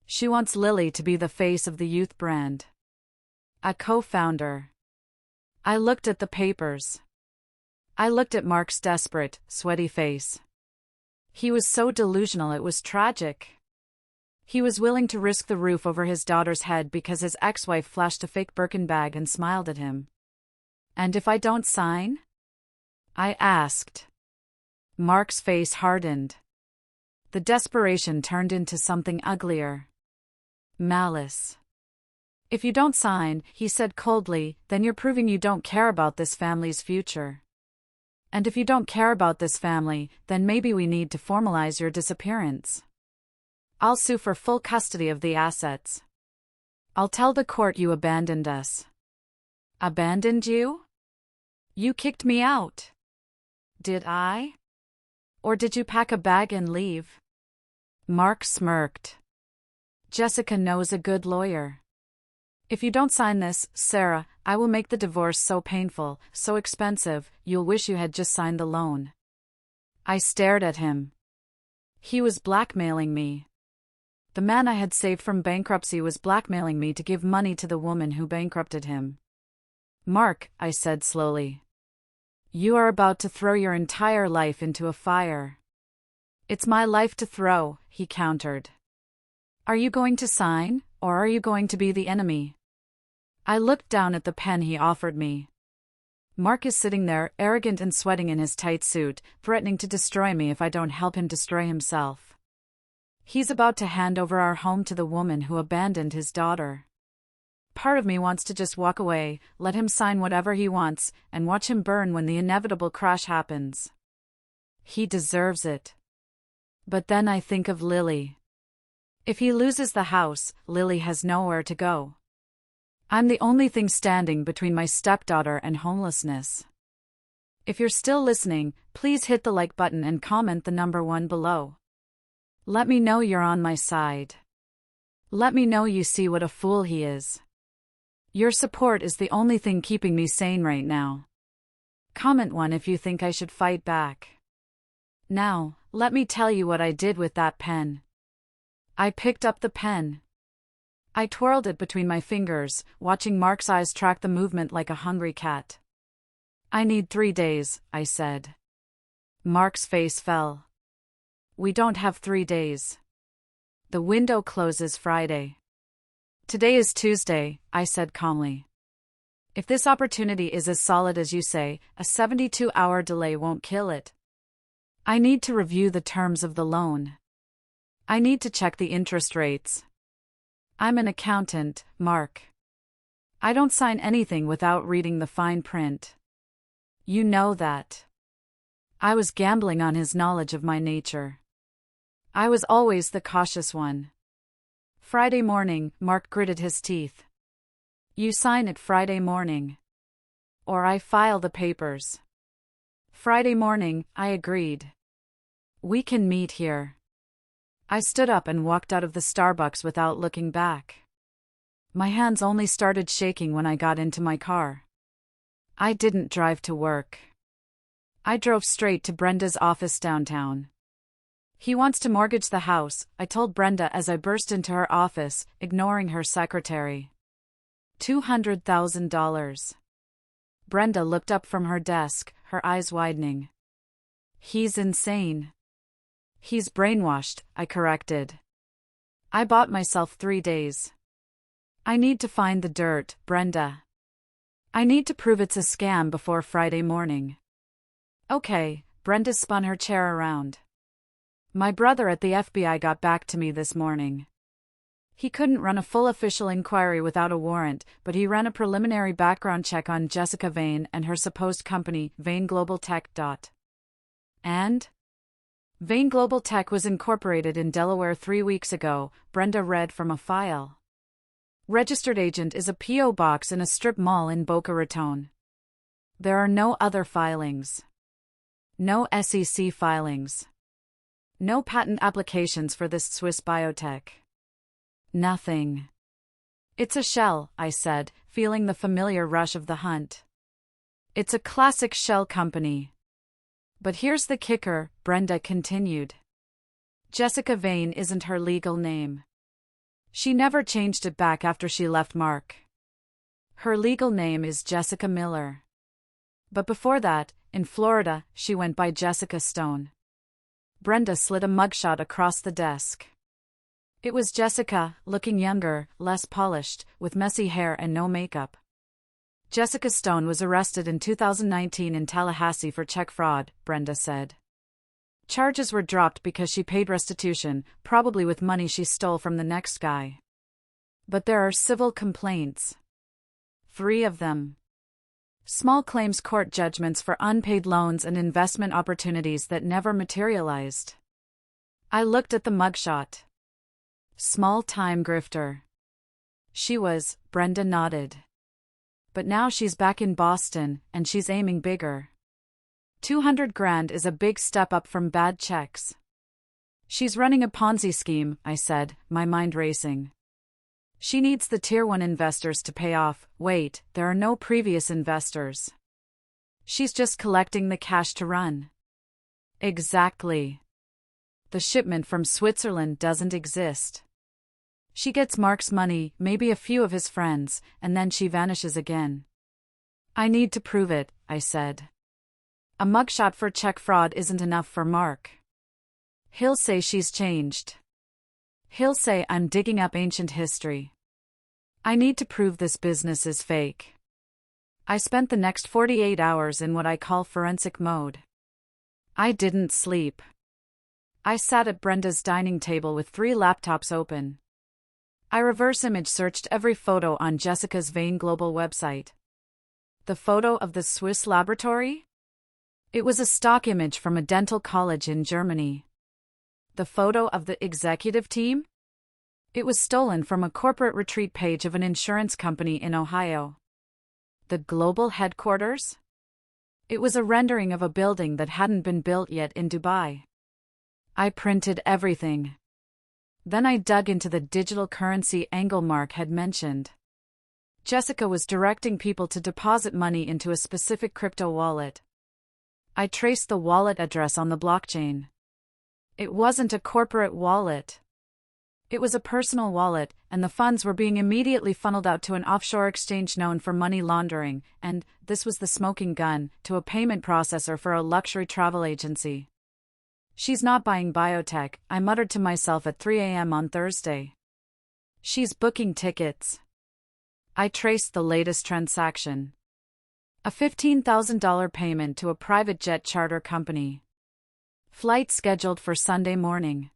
"She wants Lily to be the face of the youth brand. A co-founder." I looked at the papers. I looked at Mark's desperate, sweaty face. He was so delusional it was tragic. He was willing to risk the roof over his daughter's head because his ex-wife flashed a fake Birkin bag and smiled at him. "And if I don't sign?" I asked. Mark's face hardened. The desperation turned into something uglier. Malice. "If you don't sign," he said coldly, "then you're proving you don't care about this family's future. And if you don't care about this family, then maybe we need to formalize your disappearance. I'll sue for full custody of the assets. I'll tell the court you abandoned us." "Abandoned you? You kicked me out." "Did I? Or did you pack a bag and leave?" Mark smirked. "Jessica knows a good lawyer. If you don't sign this, Sarah, I will make the divorce so painful, so expensive, you'll wish you had just signed the loan." I stared at him. He was blackmailing me. The man I had saved from bankruptcy was blackmailing me to give money to the woman who bankrupted him. "Mark," I said slowly, "you are about to throw your entire life into a fire." "It's my life to throw," he countered. "Are you going to sign, or are you going to be the enemy?" I looked down at the pen he offered me. Mark is sitting there, arrogant and sweating in his tight suit, threatening to destroy me if I don't help him destroy himself. He's about to hand over our home to the woman who abandoned his daughter. Part of me wants to just walk away, let him sign whatever he wants, and watch him burn when the inevitable crash happens. He deserves it. But then I think of Lily. If he loses the house, Lily has nowhere to go. I'm the only thing standing between my stepdaughter and homelessness. If you're still listening, please hit the like button and comment the number 1 below. Let me know you're on my side. Let me know you see what a fool he is. Your support is the only thing keeping me sane right now. Comment 1 if you think I should fight back. Now, let me tell you what I did with that pen. I picked up the pen. I twirled it between my fingers, watching Mark's eyes track the movement like a hungry cat. "I need 3 days," I said. Mark's face fell. "We don't have 3 days. The window closes Friday." "Today is Tuesday," I said calmly. "If this opportunity is as solid as you say, a 72-hour delay won't kill it. I need to review the terms of the loan. I need to check the interest rates. I'm an accountant, Mark. I don't sign anything without reading the fine print. You know that." I was gambling on his knowledge of my nature. I was always the cautious one. Friday morning, Mark gritted his teeth. "You sign it Friday morning. Or I file the papers." "Friday morning," I agreed. "We can meet here." I stood up and walked out of the Starbucks without looking back. My hands only started shaking when I got into my car. I didn't drive to work. I drove straight to Brenda's office downtown. "He wants to mortgage the house," I told Brenda as I burst into her office, ignoring her secretary. $200,000. Brenda looked up from her desk, her eyes widening. "He's insane." "He's brainwashed," I corrected. "I bought myself 3 days. I need to find the dirt, Brenda. I need to prove it's a scam before Friday morning." "Okay," Brenda spun her chair around. "My brother at the FBI got back to me this morning. He couldn't run a full official inquiry without a warrant, but he ran a preliminary background check on Jessica Vane and her supposed company, Vane Global Tech. And? Vane Global Tech was incorporated in Delaware 3 weeks ago, Brenda read from a file. Registered agent is a P.O. box in a strip mall in Boca Raton. There are no other filings. No SEC filings. No patent applications for this Swiss biotech. Nothing. It's a shell, I said, feeling the familiar rush of the hunt. It's a classic shell company. But here's the kicker, Brenda continued. Jessica Vane isn't her legal name. She never changed it back after she left Mark. Her legal name is Jessica Miller. But before that, In Florida, she went by Jessica Stone. Brenda slid a mugshot across the desk. It was Jessica, looking younger, less polished, with messy hair and no makeup. Jessica Stone was arrested in 2019 in Tallahassee for check fraud, Brenda said. Charges were dropped because she paid restitution, probably with money she stole from the next guy. But there are civil complaints. 3 of them. Small claims court judgments for unpaid loans and investment opportunities that never materialized. I looked at the mugshot. Small-time grifter. She was, Brenda nodded. But now she's back in Boston, and she's aiming bigger. 200 grand is a big step up from bad checks. She's running a Ponzi scheme, I said, my mind racing. She needs the Tier 1 investors to pay off. Wait, there are no previous investors. She's just collecting the cash to run. Exactly. The shipment from Switzerland doesn't exist. She gets Mark's money, maybe a few of his friends, and then she vanishes again. I need to prove it, I said. A mugshot for check fraud isn't enough for Mark. He'll say she's changed. He'll say I'm digging up ancient history. I need to prove this business is fake. I spent the next 48 hours in what I call forensic mode. I didn't sleep. I sat at Brenda's dining table with 3 laptops open. I reverse image searched every photo on Jessica's Vane Global website. The photo of the Swiss laboratory? It was a stock image from a dental college in Germany. The photo of the executive team? It was stolen from a corporate retreat page of an insurance company in Ohio. The global headquarters? It was a rendering of a building that hadn't been built yet in Dubai. I printed everything. Then I dug into the digital currency angle Mark had mentioned. Jessica was directing people to deposit money into a specific crypto wallet. I traced the wallet address on the blockchain. It wasn't a corporate wallet. It was a personal wallet, and the funds were being immediately funneled out to an offshore exchange known for money laundering, and, this was the smoking gun, to a payment processor for a luxury travel agency. She's not buying biotech, I muttered to myself at 3 a.m. on Thursday. She's booking tickets. I traced the latest transaction. A $15,000 payment to a private jet charter company. Flight scheduled for Sunday morning.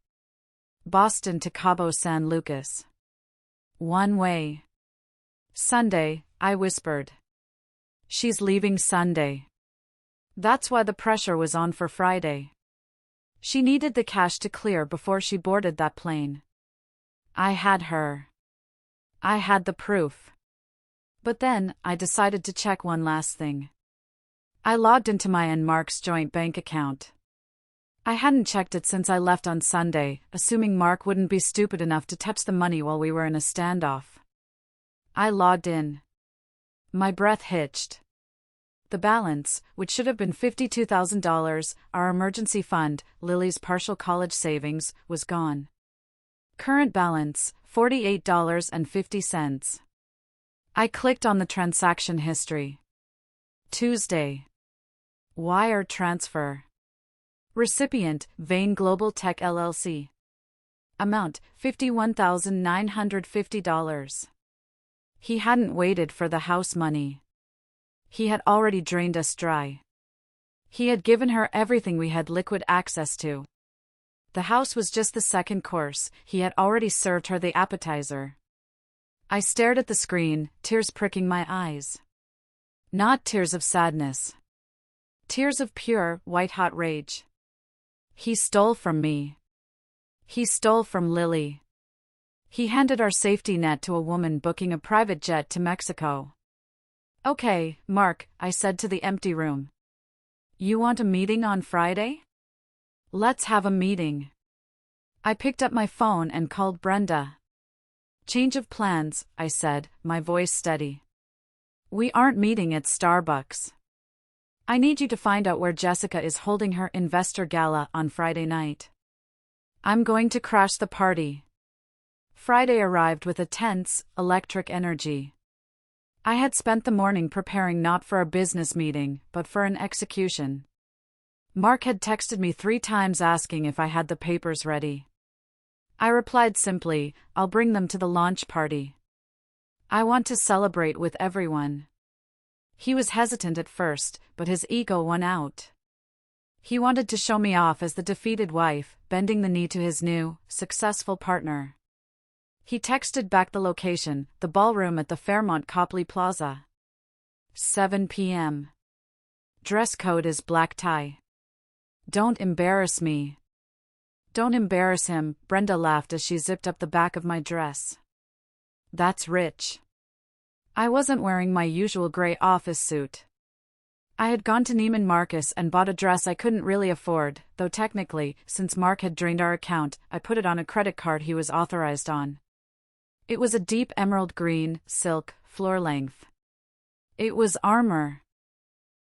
Boston to Cabo San Lucas. One way. Sunday, I whispered. She's leaving Sunday. That's why the pressure was on for Friday. She needed the cash to clear before she boarded that plane. I had her. I had the proof. But then, I decided to check one last thing. I logged into my and Mark's joint bank account. I hadn't checked it since I left on Sunday, assuming Mark wouldn't be stupid enough to touch the money while we were in a standoff. I logged in. My breath hitched. The balance, which should have been $52,000, our emergency fund, Lily's partial college savings, was gone. Current balance, $48.50. I clicked on the transaction history. Tuesday. Wire transfer. Recipient, Vane Global Tech LLC. Amount, $51,950. He hadn't waited for the house money. He had already drained us dry. He had given her everything we had liquid access to. The house was just the second course, he had already served her the appetizer. I stared at the screen, tears pricking my eyes. Not tears of sadness. Tears of pure, white-hot rage. He stole from me. He stole from Lily. He handed our safety net to a woman booking a private jet to Mexico. Okay, Mark, I said to the empty room. You want a meeting on Friday? Let's have a meeting. I picked up my phone and called Brenda. Change of plans, I said, my voice steady. We aren't meeting at Starbucks. I need you to find out where Jessica is holding her investor gala on Friday night. I'm going to crash the party. Friday arrived with a tense, electric energy. I had spent the morning preparing not for a business meeting, but for an execution. Mark had texted me 3 times asking if I had the papers ready. I replied simply, "I'll bring them to the launch party. I want to celebrate with everyone." He was hesitant at first, but his ego won out. He wanted to show me off as the defeated wife, bending the knee to his new, successful partner. He texted back the location, the ballroom at the Fairmont Copley Plaza. 7 p.m. Dress code is black tie. Don't embarrass me. Don't embarrass him, Brenda laughed as she zipped up the back of my dress. That's rich. I wasn't wearing my usual gray office suit. I had gone to Neiman Marcus and bought a dress I couldn't really afford, though technically, since Mark had drained our account, I put it on a credit card he was authorized on. It was a deep emerald green, silk, floor length. It was armor.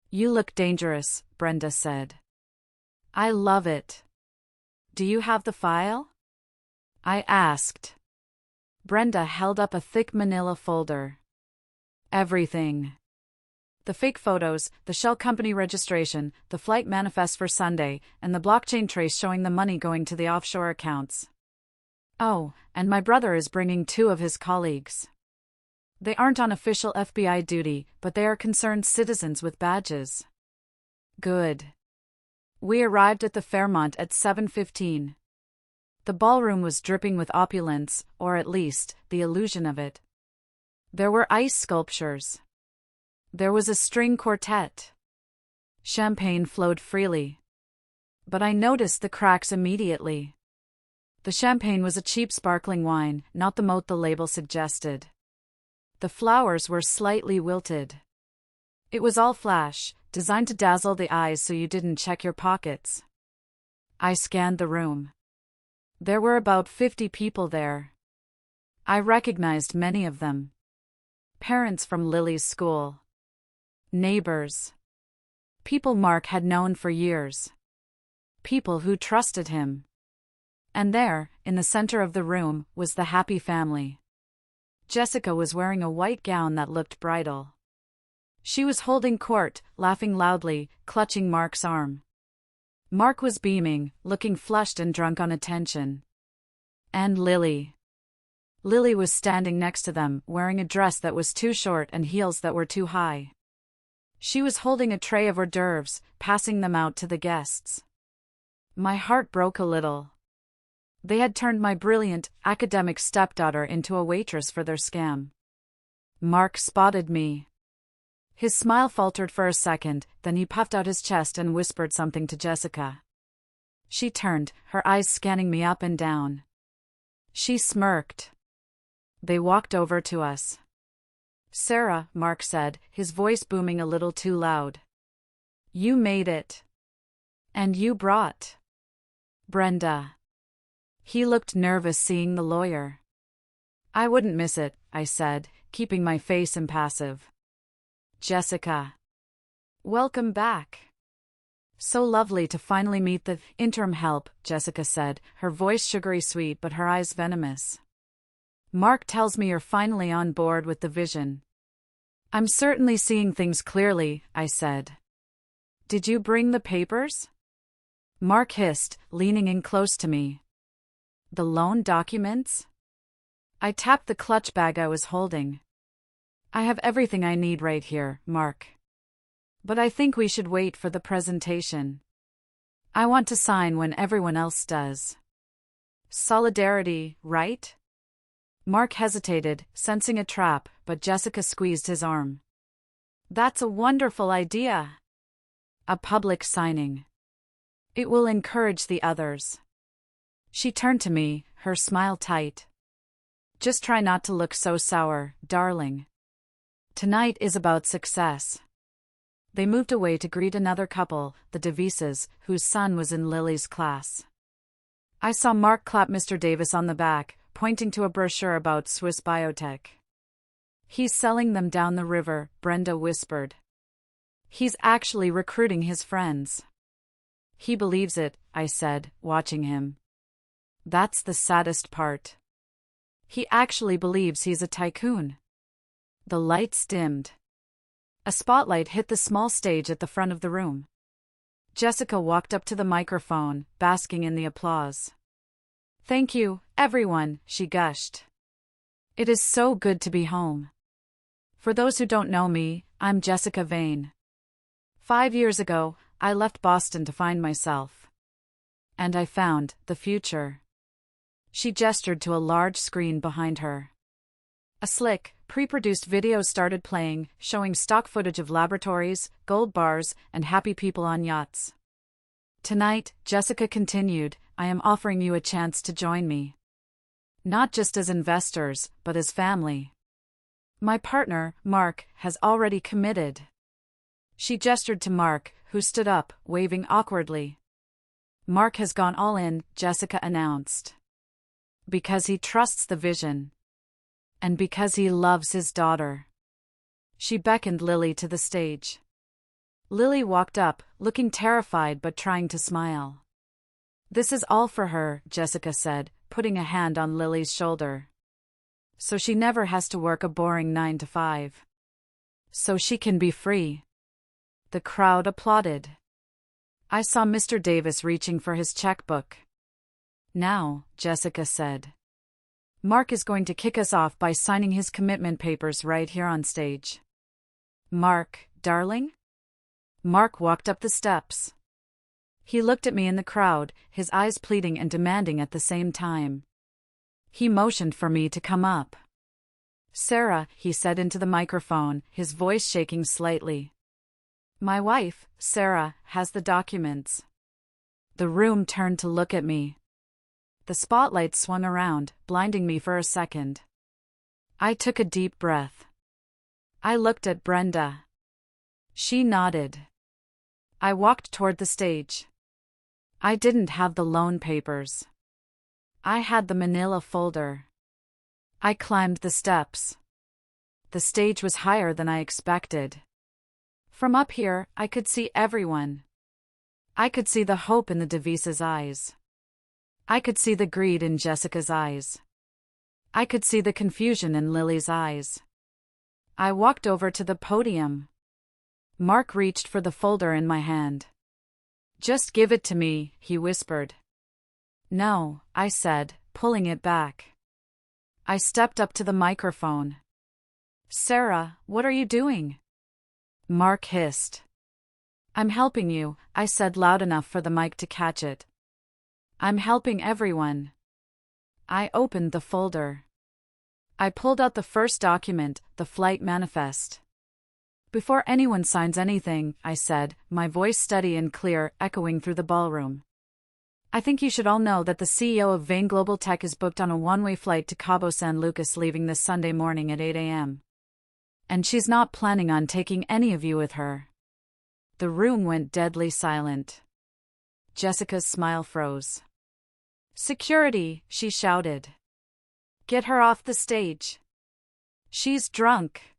You look dangerous, Brenda said. I love it. Do you have the file? I asked. Brenda held up a thick manila folder. Everything. The fake photos, the shell company registration, the flight manifest for Sunday, and the blockchain trace showing the money going to the offshore accounts. Oh, and my brother is bringing 2 of his colleagues. They aren't on official FBI duty, but they are concerned citizens with badges. Good. We arrived at the Fairmont at 7:15. The ballroom was dripping with opulence, or at least, the illusion of it. There were ice sculptures. There was a string quartet. Champagne flowed freely. But I noticed the cracks immediately. The champagne was a cheap sparkling wine, not the moat the label suggested. The flowers were slightly wilted. It was all flash, designed to dazzle the eyes so you didn't check your pockets. I scanned the room. There were about 50 people there. I recognized many of them. Parents from Lily's school. Neighbors. People Mark had known for years. People who trusted him. And there, in the center of the room, was the happy family. Jessica was wearing a white gown that looked bridal. She was holding court, laughing loudly, clutching Mark's arm. Mark was beaming, looking flushed and drunk on attention. And Lily. Lily was standing next to them, wearing a dress that was too short and heels that were too high. She was holding a tray of hors d'oeuvres, passing them out to the guests. My heart broke a little. They had turned my brilliant, academic stepdaughter into a waitress for their scam. Mark spotted me. His smile faltered for a second, then he puffed out his chest and whispered something to Jessica. She turned, her eyes scanning me up and down. She smirked. They walked over to us. Sarah, Mark said, his voice booming a little too loud. You made it. And you brought Brenda. He looked nervous seeing the lawyer. I wouldn't miss it, I said, keeping my face impassive. Jessica. Welcome back. So lovely to finally meet the interim help, Jessica said, her voice sugary sweet but her eyes venomous. Mark tells me you're finally on board with the vision. I'm certainly seeing things clearly, I said. Did you bring the papers? Mark hissed, leaning in close to me. The loan documents? I tapped the clutch bag I was holding. I have everything I need right here, Mark. But I think we should wait for the presentation. I want to sign when everyone else does. Solidarity, right? Mark hesitated, sensing a trap, but Jessica squeezed his arm. That's a wonderful idea. A public signing. It will encourage the others. She turned to me, her smile tight. Just try not to look so sour, darling. Tonight is about success. They moved away to greet another couple, the DeVises, whose son was in Lily's class. I saw Mark clap Mr. Davis on the back, pointing to a brochure about Swiss biotech. He's selling them down the river, Brenda whispered. He's actually recruiting his friends. He believes it, I said, watching him. That's the saddest part. He actually believes he's a tycoon. The lights dimmed. A spotlight hit the small stage at the front of the room. Jessica walked up to the microphone, basking in the applause. "Thank you, everyone," she gushed. "It is so good to be home. For those who don't know me, I'm Jessica Vane. 5 years ago, I left Boston to find myself. And I found the future." She gestured to a large screen behind her. A slick, pre-produced video started playing, showing stock footage of laboratories, gold bars, and happy people on yachts. "Tonight," Jessica continued, "I am offering you a chance to join me. Not just as investors, but as family. My partner, Mark, has already committed." She gestured to Mark, who stood up, waving awkwardly. "Mark has gone all in," Jessica announced. "Because he trusts the vision. And because he loves his daughter." She beckoned Lily to the stage. Lily walked up, looking terrified but trying to smile. "This is all for her," Jessica said, putting a hand on Lily's shoulder. "So she never has to work a boring 9 to 5. So she can be free." The crowd applauded. I saw Mr. Davis reaching for his checkbook. "Now," Jessica said, "Mark is going to kick us off by signing his commitment papers right here on stage." "Mark, darling?" Mark walked up the steps. He looked at me in the crowd, his eyes pleading and demanding at the same time. He motioned for me to come up. "Sarah," he said into the microphone, his voice shaking slightly. "My wife, Sarah, has the documents." The room turned to look at me. The spotlight swung around, blinding me for a second. I took a deep breath. I looked at Brenda. She nodded. I walked toward the stage. I didn't have the loan papers. I had the manila folder. I climbed the steps. The stage was higher than I expected. From up here, I could see everyone. I could see the hope in the Devise's eyes. I could see the greed in Jessica's eyes. I could see the confusion in Lily's eyes. I walked over to the podium. Mark reached for the folder in my hand. "Just give it to me," he whispered. "No," I said, pulling it back. I stepped up to the microphone. "Sarah, what are you doing?" Mark hissed. "I'm helping you," I said loud enough for the mic to catch it. "I'm helping everyone." I opened the folder. I pulled out the first document, the flight manifest. "Before anyone signs anything," I said, my voice steady and clear, echoing through the ballroom, "I think you should all know that the CEO of Vane Global Tech is booked on a one-way flight to Cabo San Lucas leaving this Sunday morning at 8 a.m. And she's not planning on taking any of you with her." The room went deadly silent. Jessica's smile froze. "Security," she shouted. "Get her off the stage. She's drunk."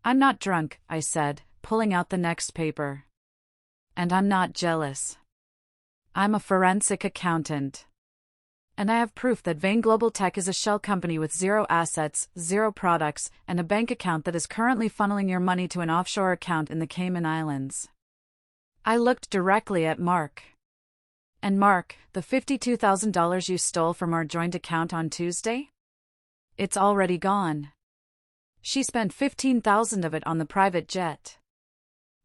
"I'm not drunk," I said, pulling out the next paper. "And I'm not jealous. I'm a forensic accountant. And I have proof that Vane Global Tech is a shell company with 0 assets, 0 products, and a bank account that is currently funneling your money to an offshore account in the Cayman Islands." I looked directly at Mark. "And Mark, the $52,000 you stole from our joint account on Tuesday? It's already gone. She spent $15,000 of it on the private jet."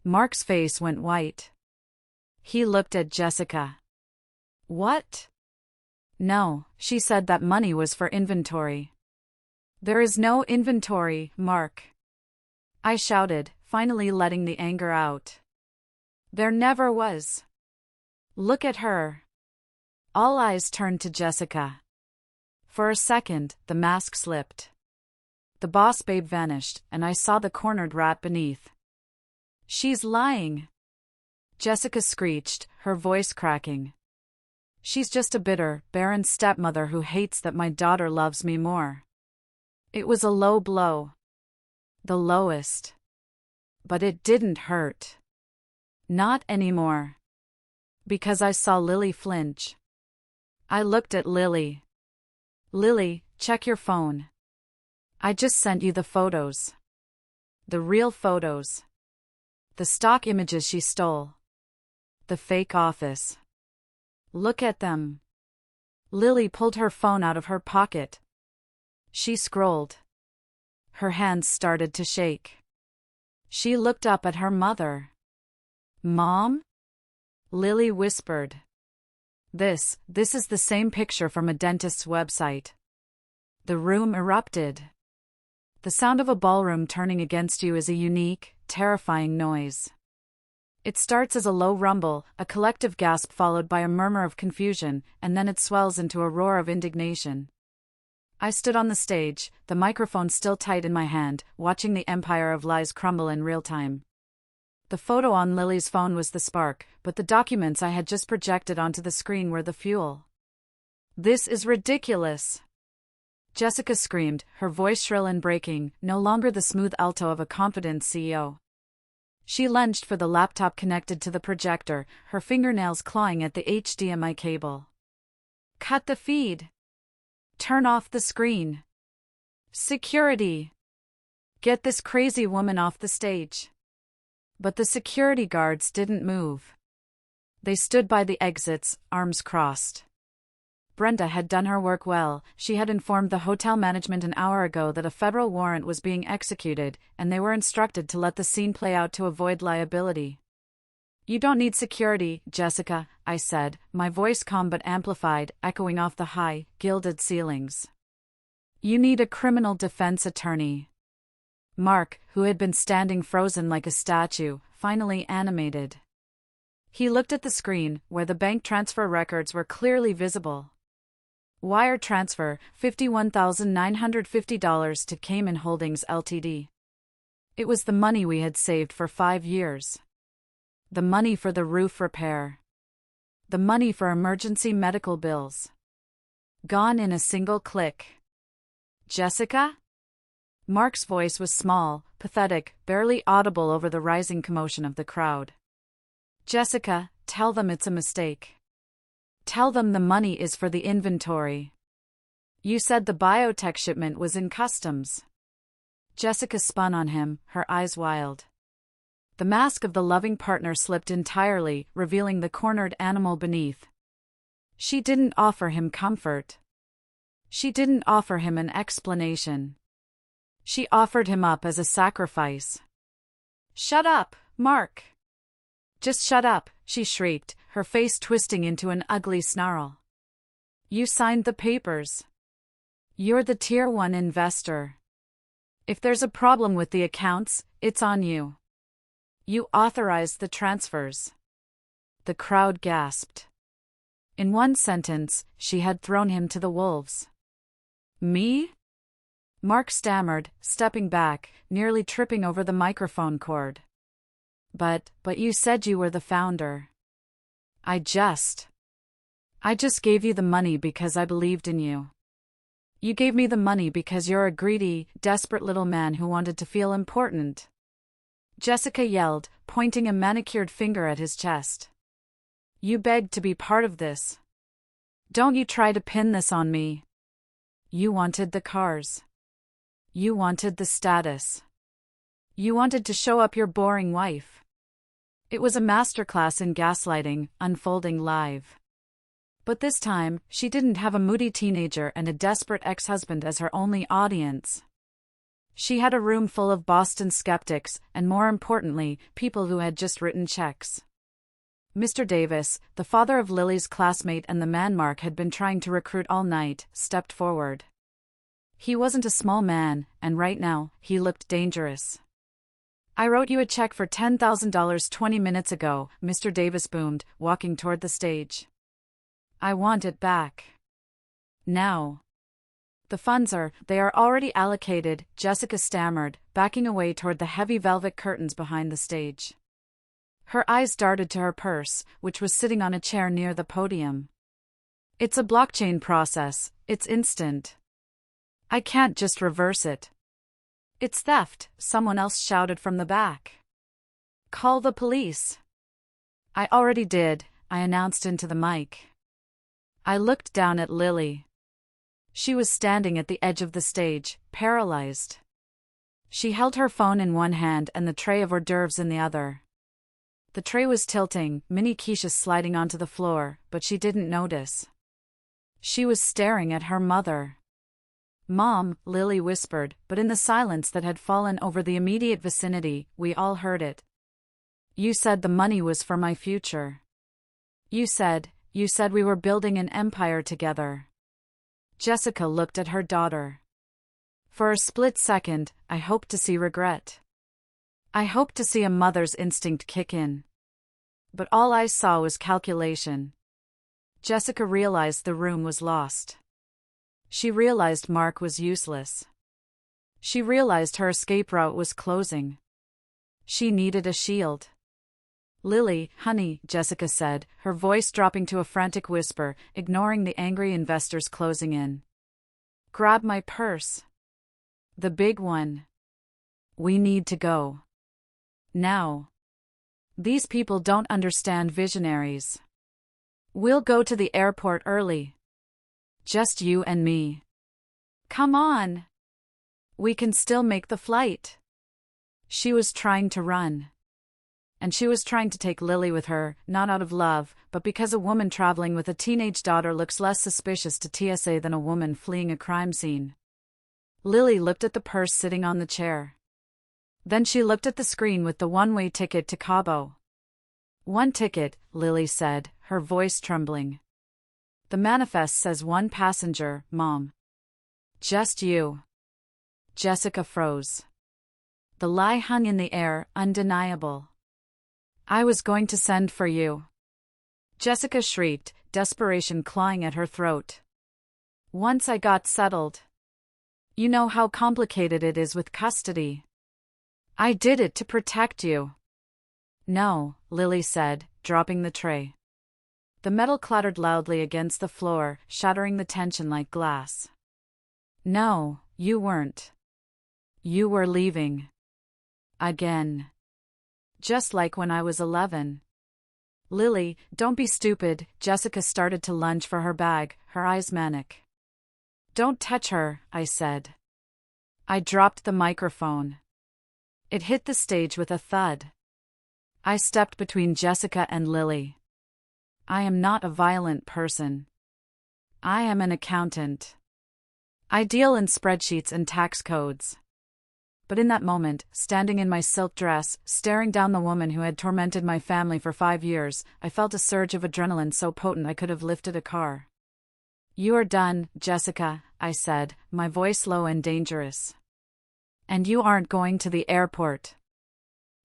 Mark's face went white. He looked at Jessica. "What?" "No," she said, "that money was for inventory." "There is no inventory, Mark," I shouted, finally letting the anger out. "There never was. Look at her." All eyes turned to Jessica. For a second, the mask slipped. The boss babe vanished, and I saw the cornered rat beneath. "She's lying," Jessica screeched, her voice cracking. "She's just a bitter, barren stepmother who hates that my daughter loves me more." It was a low blow. The lowest. But it didn't hurt. Not anymore. Because I saw Lily flinch. I looked at Lily. "Lily, check your phone. I just sent you the photos." The real photos. The stock images she stole. The fake office. Look at them. Lily pulled her phone out of her pocket. She scrolled. Her hands started to shake. She looked up at her mother. "Mom?" Lily whispered. This is the same picture from a dentist's website." The room erupted. The sound of a ballroom turning against you is a unique, terrifying noise. It starts as a low rumble, a collective gasp followed by a murmur of confusion, and then it swells into a roar of indignation. I stood on the stage, the microphone still tight in my hand, watching the empire of lies crumble in real time. The photo on Lily's phone was the spark, but the documents I had just projected onto the screen were the fuel. "This is ridiculous!" Jessica screamed, her voice shrill and breaking, no longer the smooth alto of a confident CEO. She lunged for the laptop connected to the projector, her fingernails clawing at the HDMI cable. "Cut the feed! Turn off the screen! Security! Get this crazy woman off the stage!" But the security guards didn't move. They stood by the exits, arms crossed. Brenda had done her work well. She had informed the hotel management an hour ago that a federal warrant was being executed, and they were instructed to let the scene play out to avoid liability. "You don't need security, Jessica," I said, my voice calm but amplified, echoing off the high, gilded ceilings. "You need a criminal defense attorney." Mark, who had been standing frozen like a statue, finally animated. He looked at the screen, where the bank transfer records were clearly visible. Wire transfer, $51,950 to Cayman Holdings Ltd. It was the money we had saved for 5 years. The money for the roof repair. The money for emergency medical bills. Gone in a single click. "Jessica?" Mark's voice was small, pathetic, barely audible over the rising commotion of the crowd. "Jessica, tell them it's a mistake. Tell them the money is for the inventory. You said the biotech shipment was in customs." Jessica spun on him, her eyes wild. The mask of the loving partner slipped entirely, revealing the cornered animal beneath. She didn't offer him comfort. She didn't offer him an explanation. She offered him up as a sacrifice. "Shut up, Mark! Just shut up," she shrieked, her face twisting into an ugly snarl. "You signed the papers. You're the Tier 1 investor. If there's a problem with the accounts, it's on you. You authorized the transfers." The crowd gasped. In one sentence, she had thrown him to the wolves. "Me?" Mark stammered, stepping back, nearly tripping over the microphone cord. But you said you were the founder." I just gave you the money because I believed in you. You gave me the money because you're a greedy, desperate little man who wanted to feel important." Jessica yelled, pointing a manicured finger at his chest. "You begged to be part of this. Don't you try to pin this on me. You wanted the cars. You wanted the status. You wanted to show up your boring wife." It was a masterclass in gaslighting, unfolding live. But this time, she didn't have a moody teenager and a desperate ex-husband as her only audience. She had a room full of Boston skeptics, and more importantly, people who had just written checks. Mr. Davis, the father of Lily's classmate and the man Mark had been trying to recruit all night, stepped forward. He wasn't a small man, and right now, he looked dangerous. "I wrote you a check for $10,000 20 minutes ago," Mr. Davis boomed, walking toward the stage. "I want it back. Now." "The funds they are already allocated," Jessica stammered, backing away toward the heavy velvet curtains behind the stage. Her eyes darted to her purse, which was sitting on a chair near the podium. "It's a blockchain process, it's instant. I can't just reverse it." "It's theft," someone else shouted from the back. "Call the police." "I already did," I announced into the mic. I looked down at Lily. She was standing at the edge of the stage, paralyzed. She held her phone in one hand and the tray of hors d'oeuvres in the other. The tray was tilting, mini quiches sliding onto the floor, but she didn't notice. She was staring at her mother. "Mom," Lily whispered, but in the silence that had fallen over the immediate vicinity, we all heard it. "You said the money was for my future. You said we were building an empire together." Jessica looked at her daughter. For a split second, I hoped to see regret. I hoped to see a mother's instinct kick in. But all I saw was calculation. Jessica realized the room was lost. She realized Mark was useless. She realized her escape route was closing. She needed a shield. "Lily, honey," Jessica said, her voice dropping to a frantic whisper, ignoring the angry investors closing in. "Grab my purse. The big one. We need to go. Now. These people don't understand visionaries. We'll go to the airport early. Just you and me. Come on. We can still make the flight." She was trying to run. And she was trying to take Lily with her, not out of love, but because a woman traveling with a teenage daughter looks less suspicious to TSA than a woman fleeing a crime scene. Lily looked at the purse sitting on the chair. Then she looked at the screen with the one-way ticket to Cabo. "One ticket," Lily said, her voice trembling. "The manifest says one passenger, Mom." "Just you." Jessica froze. The lie hung in the air, undeniable. "I was going to send for you." Jessica shrieked, desperation clawing at her throat. "Once I got settled. You know how complicated it is with custody. I did it to protect you." "No," Lily said, dropping the tray. The metal clattered loudly against the floor, shattering the tension like glass. "No, you weren't. You were leaving. Again. Just like when I was 11. "Lily, don't be stupid." Jessica started to lunge for her bag, her eyes manic. "Don't touch her," I said. I dropped the microphone. It hit the stage with a thud. I stepped between Jessica and Lily. I am not a violent person. I am an accountant. I deal in spreadsheets and tax codes. But in that moment, standing in my silk dress, staring down the woman who had tormented my family for 5 years, I felt a surge of adrenaline so potent I could have lifted a car. "You are done, Jessica," I said, my voice low and dangerous. "And you aren't going to the airport."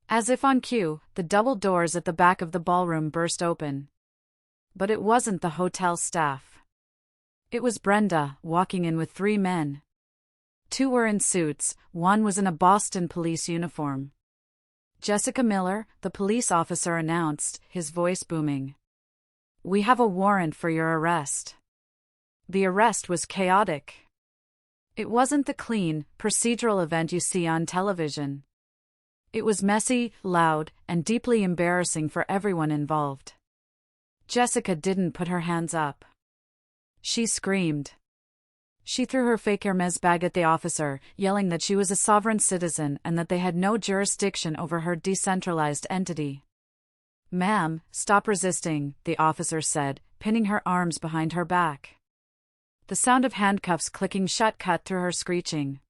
As if on cue, the double doors at the back of the ballroom burst open. But it wasn't the hotel staff. It was Brenda, walking in with 3 men. 2 were in suits, 1 was in a Boston police uniform. "Jessica Miller," the police officer announced, his voice booming. "We have a warrant for your arrest." The arrest was chaotic. It wasn't the clean, procedural event you see on television. It was messy, loud, and deeply embarrassing for everyone involved. Jessica didn't put her hands up. She screamed. She threw her fake Hermes bag at the officer, yelling that she was a sovereign citizen and that they had no jurisdiction over her decentralized entity. "Ma'am, stop resisting," the officer said, pinning her arms behind her back. The sound of handcuffs clicking shut cut through her screeching.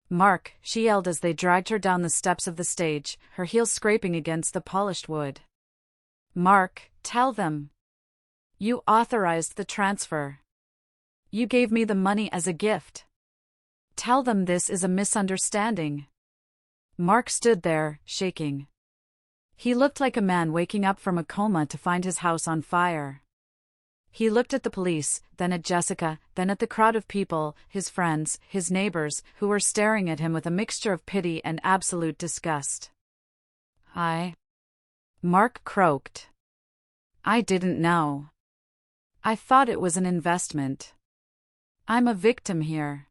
"Mark," she yelled as they dragged her down the steps of the stage, her heels scraping against the polished wood. "Mark, tell them. You authorized the transfer. You gave me the money as a gift. Tell them this is a misunderstanding." Mark stood there, shaking. He looked like a man waking up from a coma to find his house on fire. He looked at the police, then at Jessica, then at the crowd of people, his friends, his neighbors, who were staring at him with a mixture of pity and absolute disgust. Mark croaked. "I didn't know. I thought it was an investment. I'm a victim here.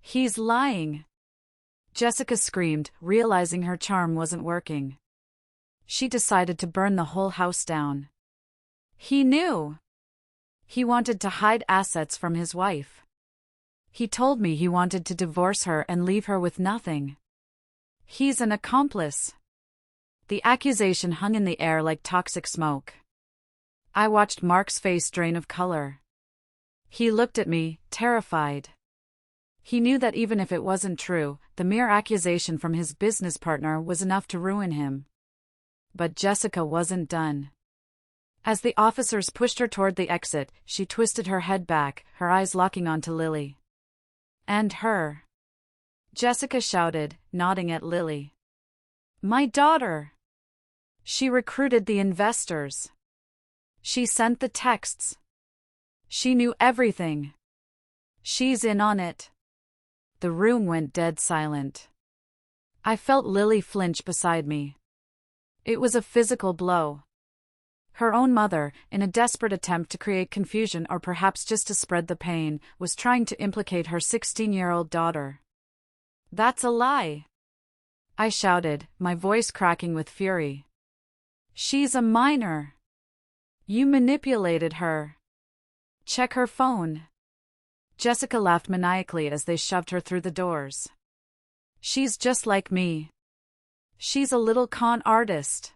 He's lying." Jessica screamed, realizing her charm wasn't working. She decided to burn the whole house down. He knew. He wanted to hide assets from his wife. He told me he wanted to divorce her and leave her with nothing. He's an accomplice. The accusation hung in the air like toxic smoke. I watched Mark's face drain of color. He looked at me, terrified. He knew that even if it wasn't true, the mere accusation from his business partner was enough to ruin him. But Jessica wasn't done. As the officers pushed her toward the exit, she twisted her head back, her eyes locking onto Lily. "And her," Jessica shouted, nodding at Lily. "My daughter. She recruited the investors. She sent the texts. She knew everything. She's in on it." The room went dead silent. I felt Lily flinch beside me. It was a physical blow. Her own mother, in a desperate attempt to create confusion or perhaps just to spread the pain, was trying to implicate her 16-year-old daughter. "That's a lie," I shouted, my voice cracking with fury. "She's a minor. You manipulated her. Check her phone." Jessica laughed maniacally as they shoved her through the doors. "She's just like me. She's a little con artist."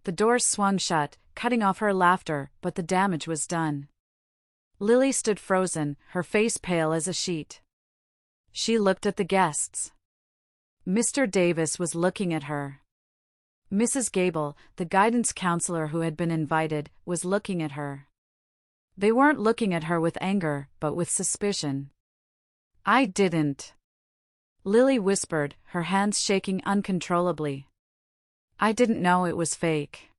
The doors swung shut, cutting off her laughter, but the damage was done. Lily stood frozen, her face pale as a sheet. She looked at the guests. Mr. Davis was looking at her. Mrs. Gable, the guidance counselor who had been invited, was looking at her. They weren't looking at her with anger, but with suspicion. "I didn't," Lily whispered, her hands shaking uncontrollably. "I didn't know it was fake.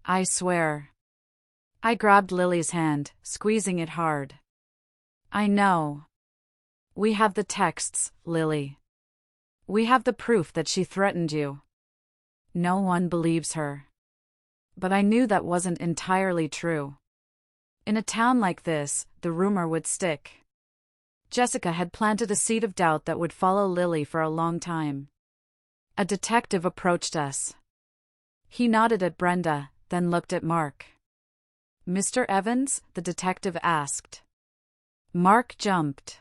I swear." I grabbed Lily's hand, squeezing it hard. "I know. We have the texts, Lily. We have the proof that she threatened you." No one believes her. But I knew that wasn't entirely true. In a town like this, the rumor would stick. Jessica had planted a seed of doubt that would follow Lily for a long time. A detective approached us. He nodded at Brenda, then looked at Mark. "Mr. Evans?" the detective asked. Mark jumped.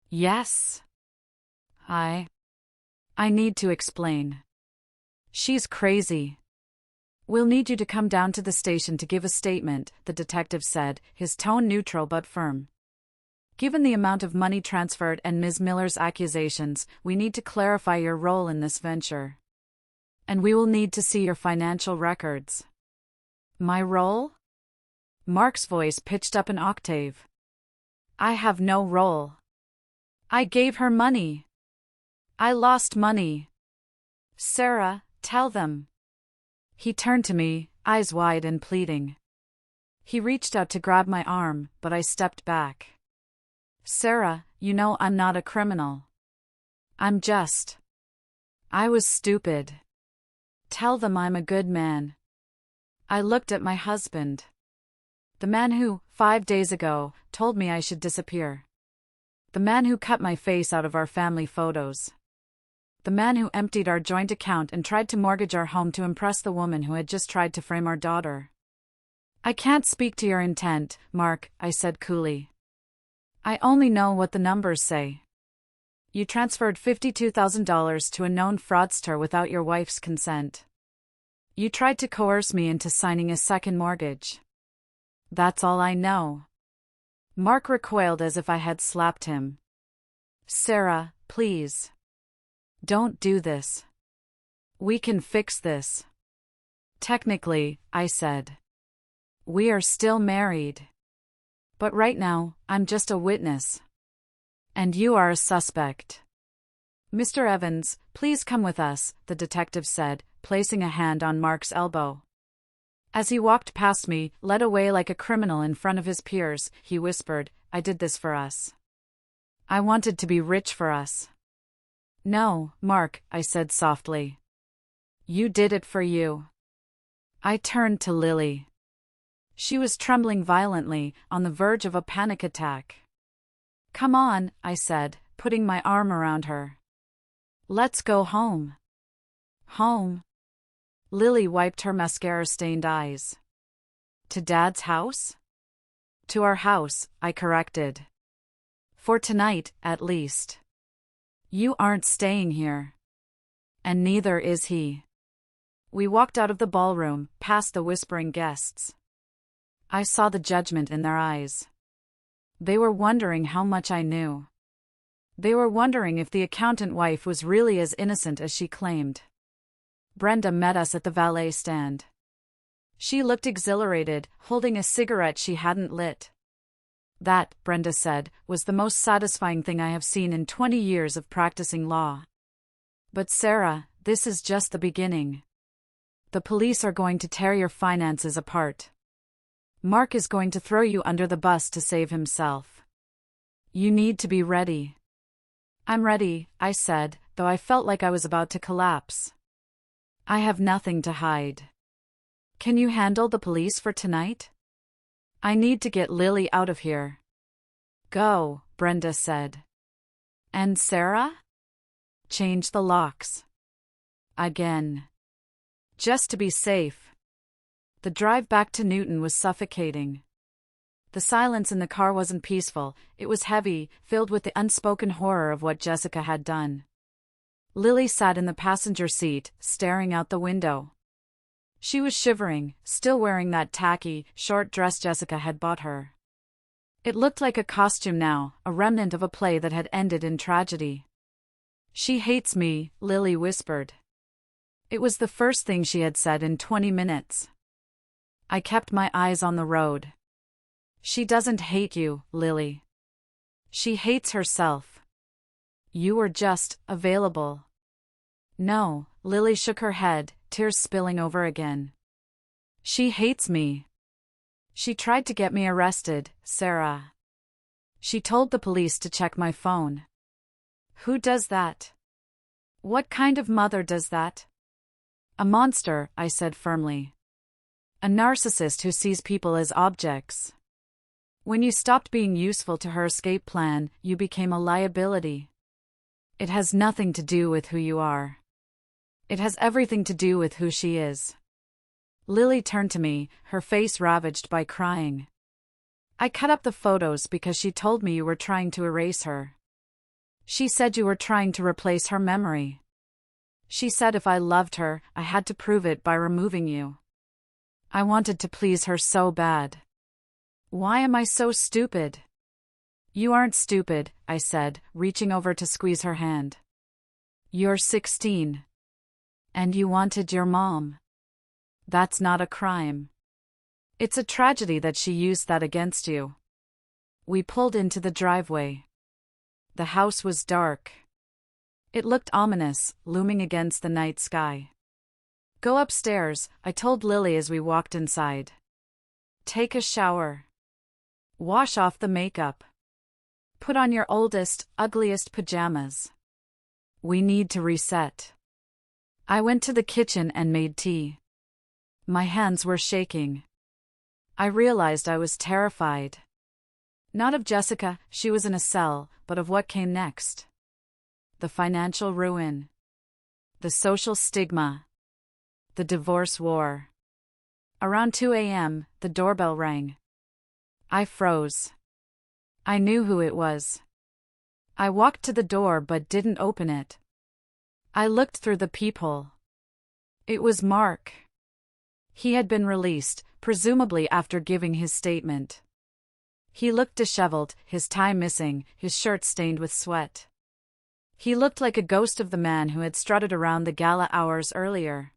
"Yes. I need to explain. She's crazy. We'll need you to come down to the station to give a statement," the detective said, his tone neutral but firm. "Given the amount of money transferred and Ms. Miller's accusations, we need to clarify your role in this venture. And we will need to see your financial records." "My role?" Mark's voice pitched up an octave. "I have no role. I gave her money. I lost money. Sarah, tell them." He turned to me, eyes wide and pleading. He reached out to grab my arm, but I stepped back. "Sarah, you know I'm not a criminal. I was stupid. Tell them I'm a good man." I looked at my husband. The man who, 5 days ago, told me I should disappear. The man who cut my face out of our family photos. The man who emptied our joint account and tried to mortgage our home to impress the woman who had just tried to frame our daughter. "I can't speak to your intent, Mark," I said coolly. "I only know what the numbers say. You transferred $52,000 to a known fraudster without your wife's consent. You tried to coerce me into signing a second mortgage. That's all I know." Mark recoiled as if I had slapped him. "Sarah, please. Don't do this. We can fix this." "Technically," I said. "We are still married. But right now, I'm just a witness. And you are a suspect." "Mr. Evans, please come with us," the detective said, placing a hand on Mark's elbow. As he walked past me, led away like a criminal in front of his peers, he whispered, "I did this for us. I wanted to be rich for us." "No, Mark," I said softly. "You did it for you." I turned to Lily. She was trembling violently, on the verge of a panic attack. "Come on," I said, putting my arm around her. "Let's go home." "Home?" Lily wiped her mascara-stained eyes. "To Dad's house?" "To our house," I corrected. "For tonight, at least. You aren't staying here." And neither is he. We walked out of the ballroom, past the whispering guests. I saw the judgment in their eyes. They were wondering how much I knew. They were wondering if the accountant wife was really as innocent as she claimed. Brenda met us at the valet stand. She looked exhilarated, holding a cigarette she hadn't lit. That, Brenda said, was the most satisfying thing I have seen in 20 years of practicing law. But Sarah, this is just the beginning. The police are going to tear your finances apart. Mark is going to throw you under the bus to save himself. You need to be ready. I'm ready, I said, though I felt like I was about to collapse. I have nothing to hide. Can you handle the police for tonight? I need to get Lily out of here. Go, Brenda said. And Sarah? Change the locks. Again. Just to be safe. The drive back to Newton was suffocating. The silence in the car wasn't peaceful, it was heavy, filled with the unspoken horror of what Jessica had done. Lily sat in the passenger seat, staring out the window. She was shivering, still wearing that tacky, short dress Jessica had bought her. It looked like a costume now, a remnant of a play that had ended in tragedy. She hates me, Lily whispered. It was the first thing she had said in 20 minutes. I kept my eyes on the road. She doesn't hate you, Lily. She hates herself. You were just available. No, Lily shook her head, tears spilling over again. She hates me. She tried to get me arrested, Sarah. She told the police to check my phone. Who does that? What kind of mother does that? A monster, I said firmly. A narcissist who sees people as objects. When you stopped being useful to her escape plan, you became a liability. It has nothing to do with who you are. It has everything to do with who she is. Lily turned to me, her face ravaged by crying. I cut up the photos because she told me you were trying to erase her. She said you were trying to replace her memory. She said if I loved her, I had to prove it by removing you. I wanted to please her so bad. Why am I so stupid? You aren't stupid, I said, reaching over to squeeze her hand. You're 16. And you wanted your mom. That's not a crime. It's a tragedy that she used that against you. We pulled into the driveway. The house was dark. It looked ominous, looming against the night sky. Go upstairs, I told Lily as we walked inside. Take a shower. Wash off the makeup. Put on your oldest, ugliest pajamas. We need to reset. I went to the kitchen and made tea. My hands were shaking. I realized I was terrified. Not of Jessica, she was in a cell, but of what came next. The financial ruin. The social stigma. The divorce war. Around 2 a.m., the doorbell rang. I froze. I knew who it was. I walked to the door but didn't open it. I looked through the peephole. It was Mark. He had been released, presumably after giving his statement. He looked disheveled, his tie missing, his shirt stained with sweat. He looked like a ghost of the man who had strutted around the gala hours earlier.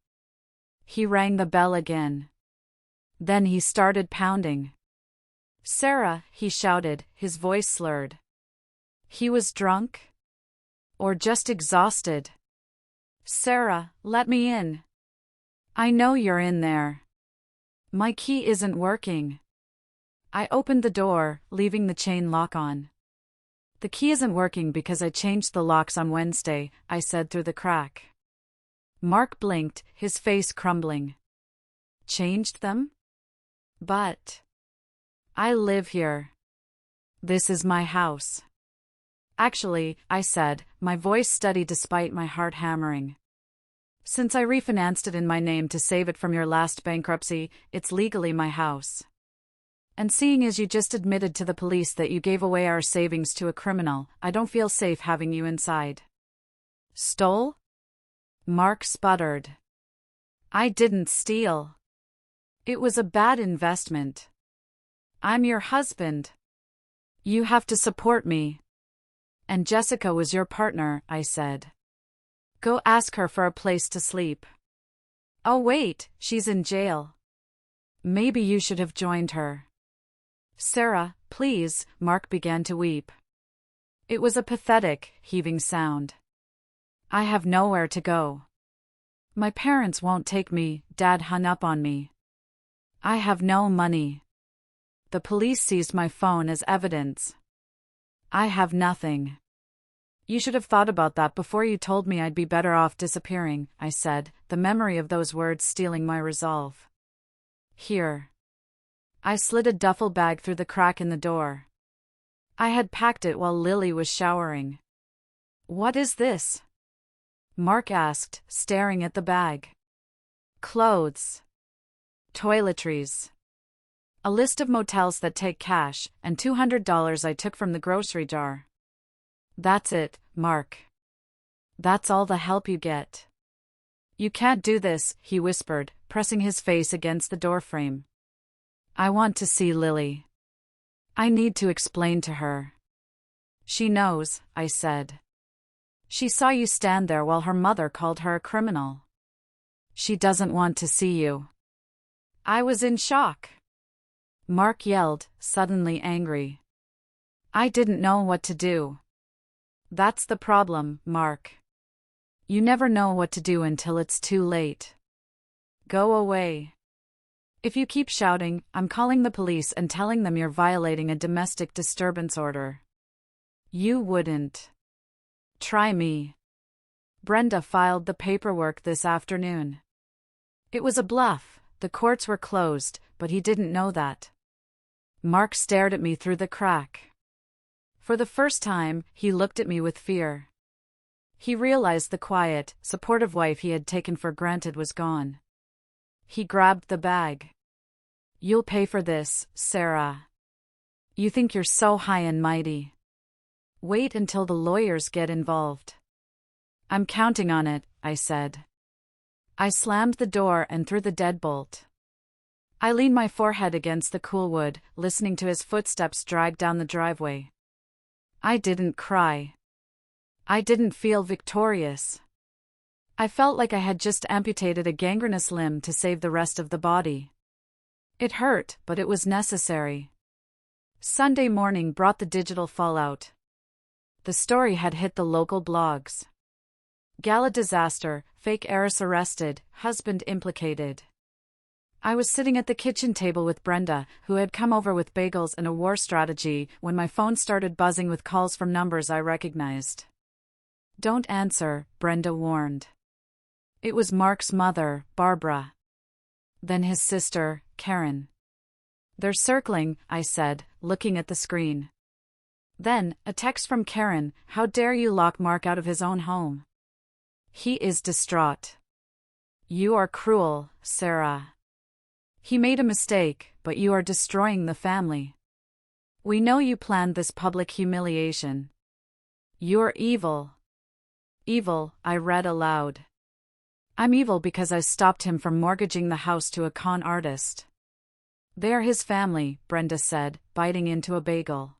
He rang the bell again. Then he started pounding. Sarah, he shouted, his voice slurred. He was drunk? Or just exhausted? Sarah, let me in. I know you're in there. My key isn't working. I opened the door, leaving the chain lock on. The key isn't working because I changed the locks on Wednesday, I said through the crack. Mark blinked, his face crumbling. Changed them? But I live here. This is my house. Actually, I said, my voice steady despite my heart hammering. Since I refinanced it in my name to save it from your last bankruptcy, it's legally my house. And seeing as you just admitted to the police that you gave away our savings to a criminal, I don't feel safe having you inside. Stole? Mark sputtered. I didn't steal. It was a bad investment. I'm your husband. You have to support me. And Jessica was your partner, I said. Go ask her for a place to sleep. Oh wait, she's in jail. Maybe you should have joined her. Sarah, please, Mark began to weep. It was a pathetic, heaving sound. I have nowhere to go. My parents won't take me, Dad hung up on me. I have no money. The police seized my phone as evidence. I have nothing. You should have thought about that before you told me I'd be better off disappearing, I said, the memory of those words stealing my resolve. Here. I slid a duffel bag through the crack in the door. I had packed it while Lily was showering. What is this? Mark asked, staring at the bag. Clothes. Toiletries. A list of motels that take cash, and $200 I took from the grocery jar. That's it, Mark. That's all the help you get. You can't do this, he whispered, pressing his face against the doorframe. I want to see Lily. I need to explain to her. She knows, I said. She saw you stand there while her mother called her a criminal. She doesn't want to see you. I was in shock. Mark yelled, suddenly angry. I didn't know what to do. That's the problem, Mark. You never know what to do until it's too late. Go away. If you keep shouting, I'm calling the police and telling them you're violating a domestic disturbance order. You wouldn't. Try me. Brenda filed the paperwork this afternoon. It was a bluff, the courts were closed, but he didn't know that. Mark stared at me through the crack. For the first time, he looked at me with fear. He realized the quiet, supportive wife he had taken for granted was gone. He grabbed the bag. You'll pay for this, Sarah. You think you're so high and mighty. Wait until the lawyers get involved. I'm counting on it, I said. I slammed the door and threw the deadbolt. I leaned my forehead against the cool wood, listening to his footsteps drag down the driveway. I didn't cry. I didn't feel victorious. I felt like I had just amputated a gangrenous limb to save the rest of the body. It hurt, but it was necessary. Sunday morning brought the digital fallout. The story had hit the local blogs. Gala disaster, fake heiress arrested, husband implicated. I was sitting at the kitchen table with Brenda, who had come over with bagels and a war strategy, when my phone started buzzing with calls from numbers I recognized. Don't answer, Brenda warned. It was Mark's mother, Barbara. Then his sister, Karen. They're circling, I said, looking at the screen. Then, a text from Karen, how dare you lock Mark out of his own home? He is distraught. You are cruel, Sarah. He made a mistake, but you are destroying the family. We know you planned this public humiliation. You're evil. Evil, I read aloud. I'm evil because I stopped him from mortgaging the house to a con artist. They're his family, Brenda said, biting into a bagel.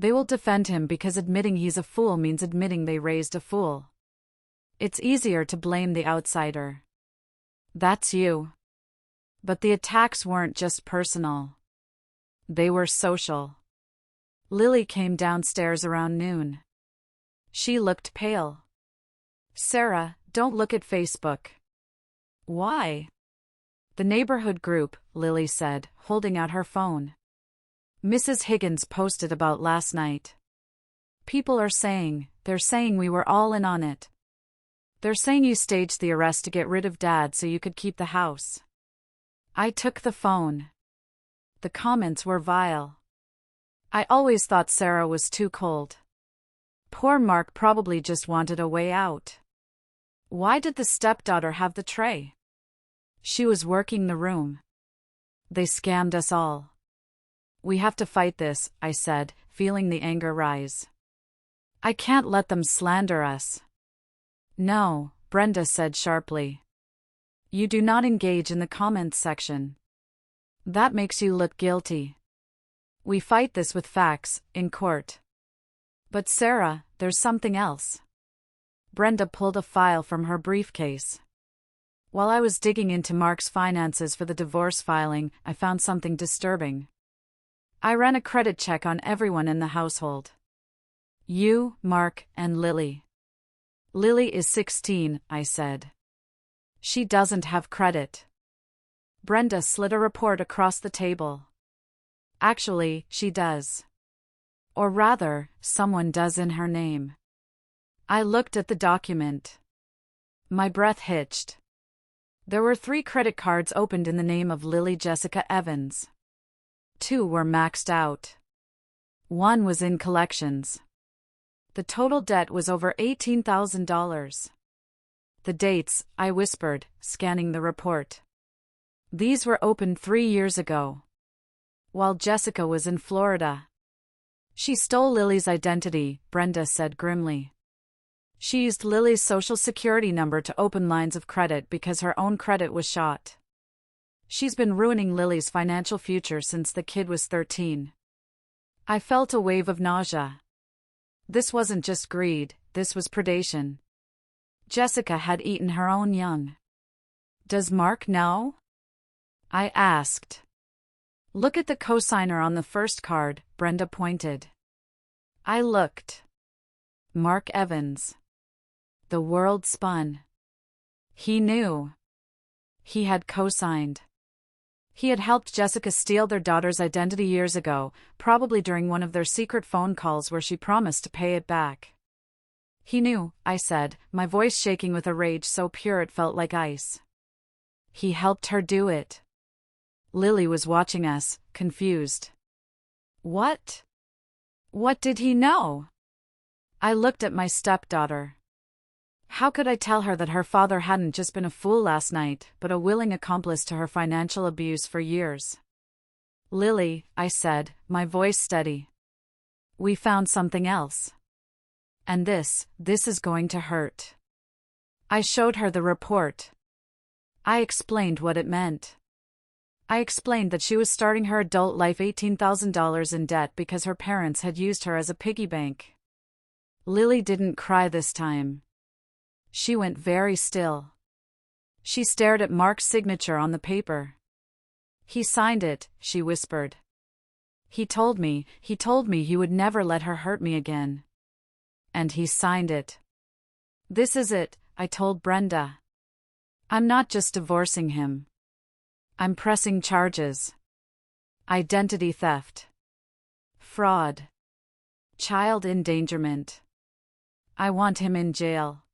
They will defend him because admitting he's a fool means admitting they raised a fool. It's easier to blame the outsider. That's you. But the attacks weren't just personal. They were social. Lily came downstairs around noon. She looked pale. Sarah, don't look at Facebook. Why? The neighborhood group, Lily said, holding out her phone. Mrs. Higgins posted about last night. People are saying, they're saying we were all in on it. They're saying you staged the arrest to get rid of Dad so you could keep the house. I took the phone. The comments were vile. I always thought Sarah was too cold. Poor Mark probably just wanted a way out. Why did the stepdaughter have the tray? She was working the room. They scammed us all. We have to fight this, I said, feeling the anger rise. I can't let them slander us. No, Brenda said sharply. You do not engage in the comments section. That makes you look guilty. We fight this with facts, in court. But Sarah, there's something else. Brenda pulled a file from her briefcase. While I was digging into Mark's finances for the divorce filing, I found something disturbing. I ran a credit check on everyone in the household. You, Mark, and Lily. Lily is 16, I said. She doesn't have credit. Brenda slid a report across the table. Actually, she does. Or rather, someone does in her name. I looked at the document. My breath hitched. There were 3 credit cards opened in the name of Lily Jessica Evans. 2 were maxed out. 1 was in collections. The total debt was over $18,000. The dates, I whispered, scanning the report. These were opened 3 years ago. While Jessica was in Florida. She stole Lily's identity, Brenda said grimly. She used Lily's social security number to open lines of credit because her own credit was shot. She's been ruining Lily's financial future since the kid was 13. I felt a wave of nausea. This wasn't just greed, this was predation. Jessica had eaten her own young. Does Mark know? I asked. Look at the cosigner on the first card, Brenda pointed. I looked. Mark Evans. The world spun. He knew. He had co-signed. He had helped Jessica steal their daughter's identity years ago, probably during one of their secret phone calls where she promised to pay it back. He knew, I said, my voice shaking with a rage so pure it felt like ice. He helped her do it. Lily was watching us, confused. What? What did he know? I looked at my stepdaughter. How could I tell her that her father hadn't just been a fool last night, but a willing accomplice to her financial abuse for years? Lily, I said, my voice steady. We found something else. And this is going to hurt. I showed her the report. I explained what it meant. I explained that she was starting her adult life $18,000 in debt because her parents had used her as a piggy bank. Lily didn't cry this time. She went very still. She stared at Mark's signature on the paper. He signed it, she whispered. He told me he would never let her hurt me again. And he signed it. This is it, I told Brenda. I'm not just divorcing him. I'm pressing charges. Identity theft. Fraud. Child endangerment. I want him in jail.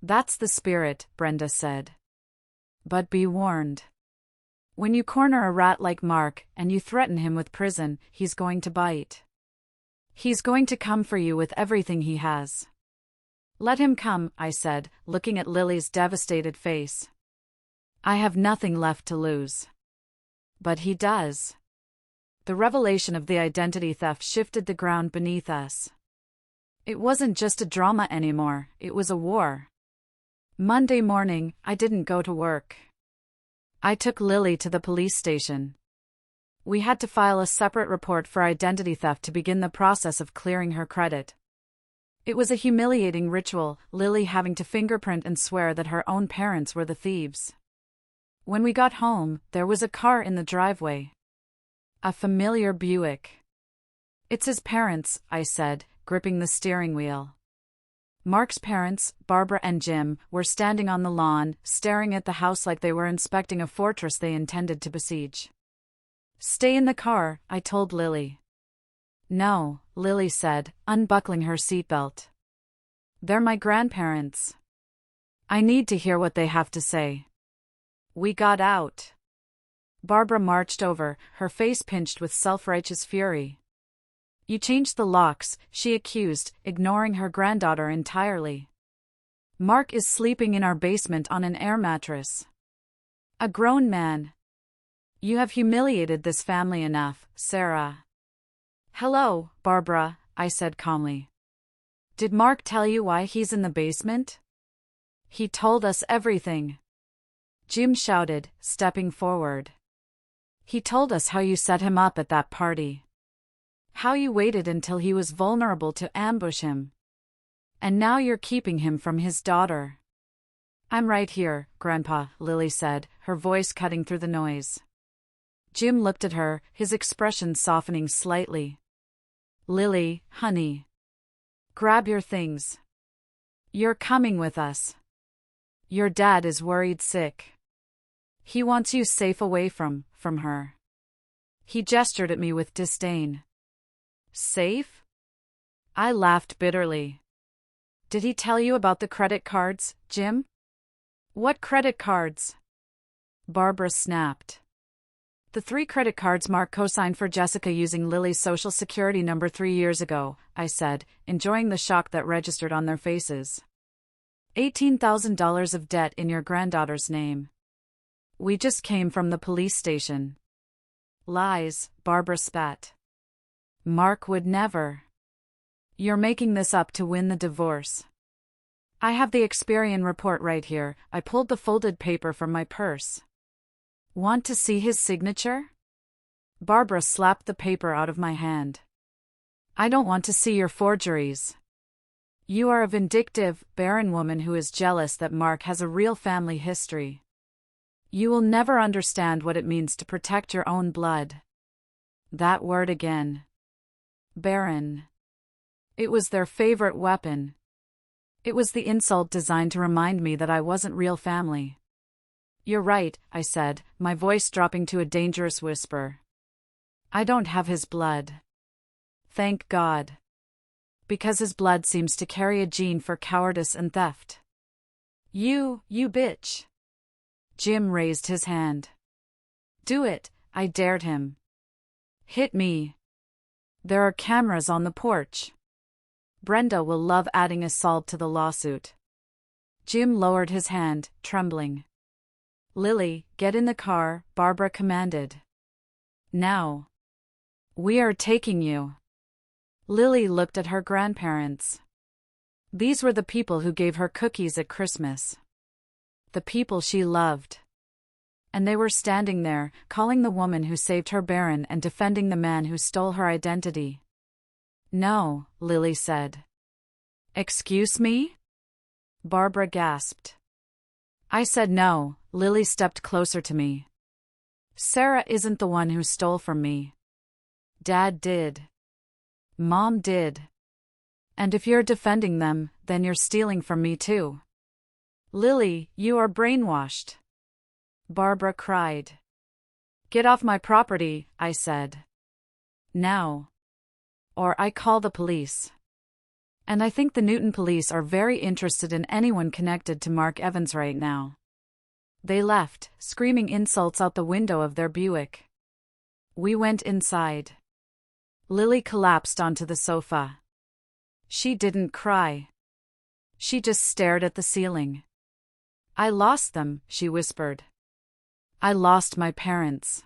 That's the spirit, Brenda said. But be warned. When you corner a rat like Mark and you threaten him with prison, he's going to bite. He's going to come for you with everything he has. Let him come, I said, looking at Lily's devastated face. I have nothing left to lose. But he does. The revelation of the identity theft shifted the ground beneath us. It wasn't just a drama anymore, it was a war. Monday morning, I didn't go to work. I took Lily to the police station. We had to file a separate report for identity theft to begin the process of clearing her credit. It was a humiliating ritual, Lily having to fingerprint and swear that her own parents were the thieves. When we got home, there was a car in the driveway. A familiar Buick. It's his parents, I said, gripping the steering wheel. Mark's parents, Barbara and Jim, were standing on the lawn, staring at the house like they were inspecting a fortress they intended to besiege. Stay in the car, I told Lily. No, Lily said, unbuckling her seatbelt. They're my grandparents. I need to hear what they have to say. We got out. Barbara marched over, her face pinched with self-righteous fury. You changed the locks, she accused, ignoring her granddaughter entirely. Mark is sleeping in our basement on an air mattress. A grown man. You have humiliated this family enough, Sarah. Hello, Barbara, I said calmly. Did Mark tell you why he's in the basement? He told us everything. Jim shouted, stepping forward. He told us how you set him up at that party. How you waited until he was vulnerable to ambush him. And now you're keeping him from his daughter. I'm right here, Grandpa, Lily said, her voice cutting through the noise. Jim looked at her, his expression softening slightly. Lily, honey. Grab your things. You're coming with us. Your dad is worried sick. He wants you safe away from her. He gestured at me with disdain. Safe? I laughed bitterly. Did he tell you about the credit cards, Jim? What credit cards? Barbara snapped. The 3 credit cards Mark co-signed for Jessica using Lily's social security number 3 years ago, I said, enjoying the shock that registered on their faces. $18,000 of debt in your granddaughter's name. We just came from the police station. Lies, Barbara spat. Mark would never. You're making this up to win the divorce. I have the Experian report right here. I pulled the folded paper from my purse. Want to see his signature? Barbara slapped the paper out of my hand. I don't want to see your forgeries. You are a vindictive, barren woman who is jealous that Mark has a real family history. You will never understand what it means to protect your own blood. That word again. Barren. It was their favorite weapon. It was the insult designed to remind me that I wasn't real family. You're right, I said, my voice dropping to a dangerous whisper. I don't have his blood. Thank God. Because his blood seems to carry a gene for cowardice and theft. You bitch. Jim raised his hand. Do it, I dared him. Hit me. There are cameras on the porch. Brenda will love adding assault to the lawsuit. Jim lowered his hand, trembling. Lily, get in the car, Barbara commanded. Now. We are taking you. Lily looked at her grandparents. These were the people who gave her cookies at Christmas. The people she loved. And they were standing there, calling the woman who saved her barren and defending the man who stole her identity. No, Lily said. Excuse me? Barbara gasped. I said no. Lily stepped closer to me. Sarah isn't the one who stole from me. Dad did. Mom did. And if you're defending them, then you're stealing from me too. Lily, you are brainwashed. Barbara cried. Get off my property, I said. Now. Or I call the police. And I think the Newton police are very interested in anyone connected to Mark Evans right now. They left, screaming insults out the window of their Buick. We went inside. Lily collapsed onto the sofa. She didn't cry. She just stared at the ceiling. I lost them, she whispered. I lost my parents.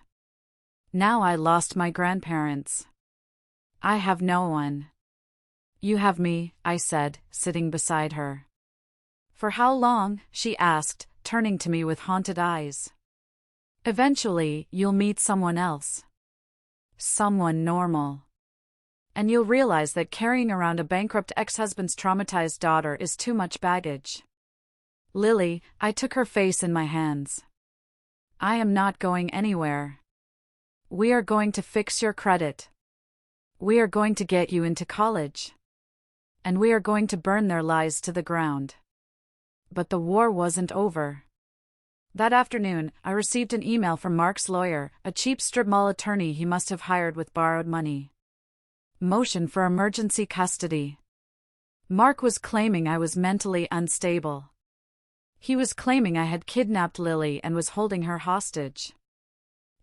Now I lost my grandparents. I have no one. You have me, I said, sitting beside her. For how long? She asked, turning to me with haunted eyes. Eventually, you'll meet someone else. Someone normal. And you'll realize that carrying around a bankrupt ex-husband's traumatized daughter is too much baggage. Lily, I took her face in my hands. I am not going anywhere. We are going to fix your credit. We are going to get you into college. And we are going to burn their lies to the ground. But the war wasn't over. That afternoon, I received an email from Mark's lawyer, a cheap strip mall attorney he must have hired with borrowed money. Motion for emergency custody. Mark was claiming I was mentally unstable. He was claiming I had kidnapped Lily and was holding her hostage.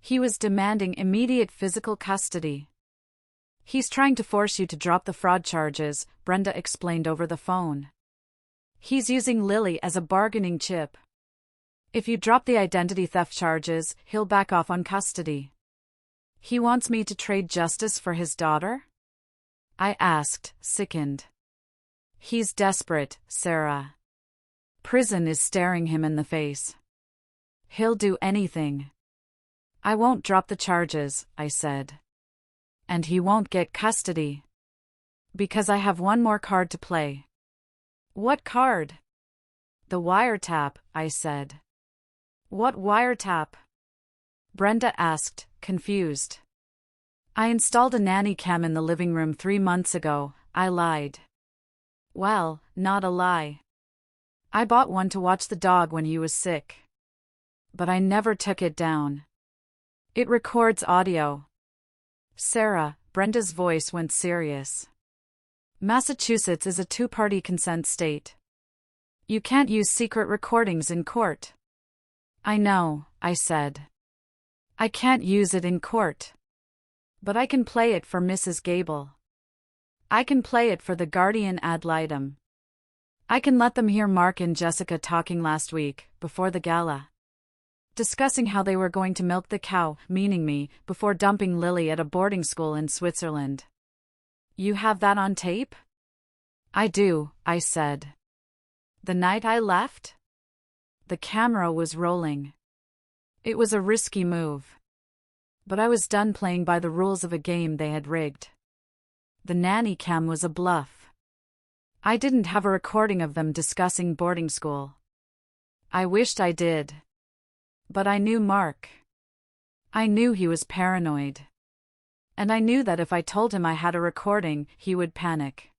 He was demanding immediate physical custody. He's trying to force you to drop the fraud charges, Brenda explained over the phone. He's using Lily as a bargaining chip. If you drop the identity theft charges, he'll back off on custody. He wants me to trade justice for his daughter? I asked, sickened. He's desperate, Sarah. Prison is staring him in the face. He'll do anything. I won't drop the charges, I said. And he won't get custody. Because I have one more card to play. What card? The wiretap, I said. What wiretap? Brenda asked, confused. I installed a nanny cam in the living room 3 months ago, I lied. Well, not a lie. I bought one to watch the dog when he was sick. But I never took it down. It records audio. Sarah, Brenda's voice went serious. Massachusetts is a 2-party consent state. You can't use secret recordings in court. I know, I said. I can't use it in court. But I can play it for Mrs. Gable. I can play it for the guardian ad litem. I can let them hear Mark and Jessica talking last week, before the gala. Discussing how they were going to milk the cow, meaning me, before dumping Lily at a boarding school in Switzerland. You have that on tape? I do, I said. The night I left? The camera was rolling. It was a risky move. But I was done playing by the rules of a game they had rigged. The nanny cam was a bluff. I didn't have a recording of them discussing boarding school. I wished I did. But I knew Mark. I knew he was paranoid. And I knew that if I told him I had a recording, he would panic.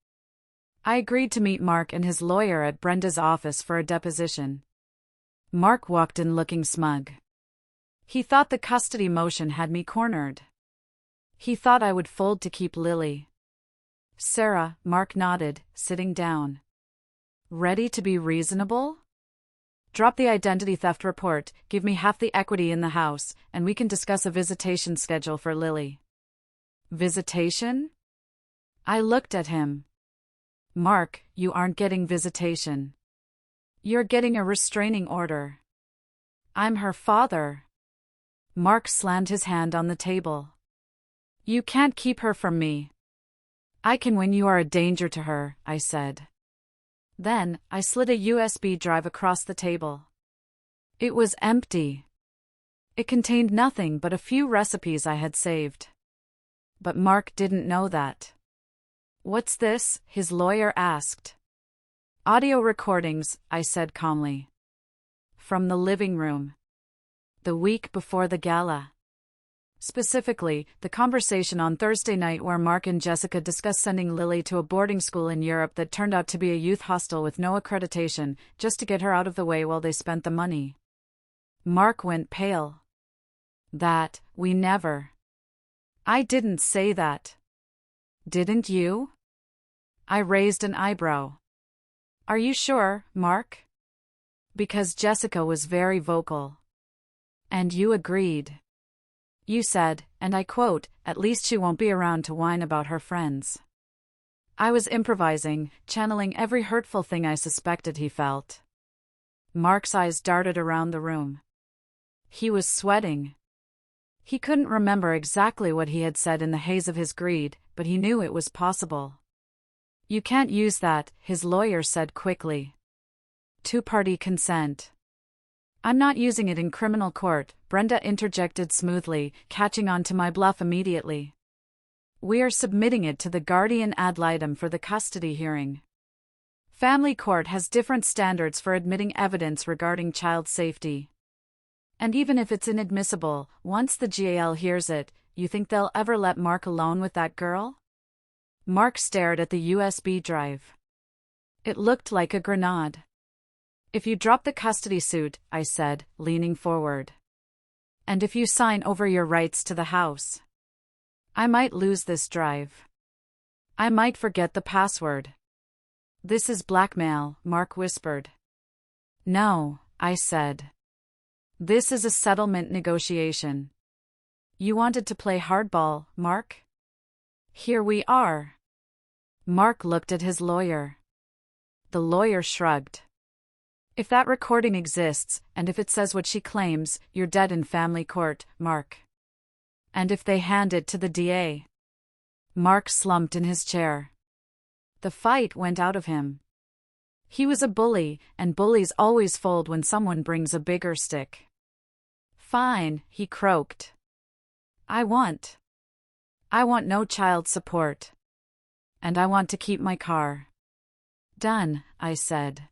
I agreed to meet Mark and his lawyer at Brenda's office for a deposition. Mark walked in looking smug. He thought the custody motion had me cornered. He thought I would fold to keep Lily. Sarah, Mark nodded, sitting down. Ready to be reasonable? Drop the identity theft report, give me half the equity in the house, and we can discuss a visitation schedule for Lily. Visitation? I looked at him. Mark, you aren't getting visitation. You're getting a restraining order. I'm her father. Mark slammed his hand on the table. You can't keep her from me. I can when you are a danger to her, I said. Then, I slid a USB drive across the table. It was empty. It contained nothing but a few recipes I had saved. But Mark didn't know that. What's this? His lawyer asked. Audio recordings, I said calmly. From the living room. The week before the gala. Specifically, the conversation on Thursday night where Mark and Jessica discussed sending Lily to a boarding school in Europe that turned out to be a youth hostel with no accreditation, just to get her out of the way while they spent the money. Mark went pale. We never. I didn't say that. Didn't you? I raised an eyebrow. Are you sure, Mark? Because Jessica was very vocal. And you agreed. You said, and I quote, at least she won't be around to whine about her friends. I was improvising, channeling every hurtful thing I suspected he felt. Mark's eyes darted around the room. He was sweating. He couldn't remember exactly what he had said in the haze of his greed, but he knew it was possible. You can't use that, his lawyer said quickly. 2-party consent. I'm not using it in criminal court, Brenda interjected smoothly, catching on to my bluff immediately. We are submitting it to the guardian ad litem for the custody hearing. Family court has different standards for admitting evidence regarding child safety. And even if it's inadmissible, once the GAL hears it, you think they'll ever let Mark alone with that girl? Mark stared at the USB drive. It looked like a grenade. If you drop the custody suit, I said, leaning forward. And if you sign over your rights to the house. I might lose this drive. I might forget the password. This is blackmail, Mark whispered. No, I said. This is a settlement negotiation. You wanted to play hardball, Mark? Here we are. Mark looked at his lawyer. The lawyer shrugged. If that recording exists, and if it says what she claims, you're dead in family court, Mark. And if they hand it to the DA? Mark slumped in his chair. The fight went out of him. He was a bully, and bullies always fold when someone brings a bigger stick. Fine, he croaked. I want no child support. And I want to keep my car. Done, I said.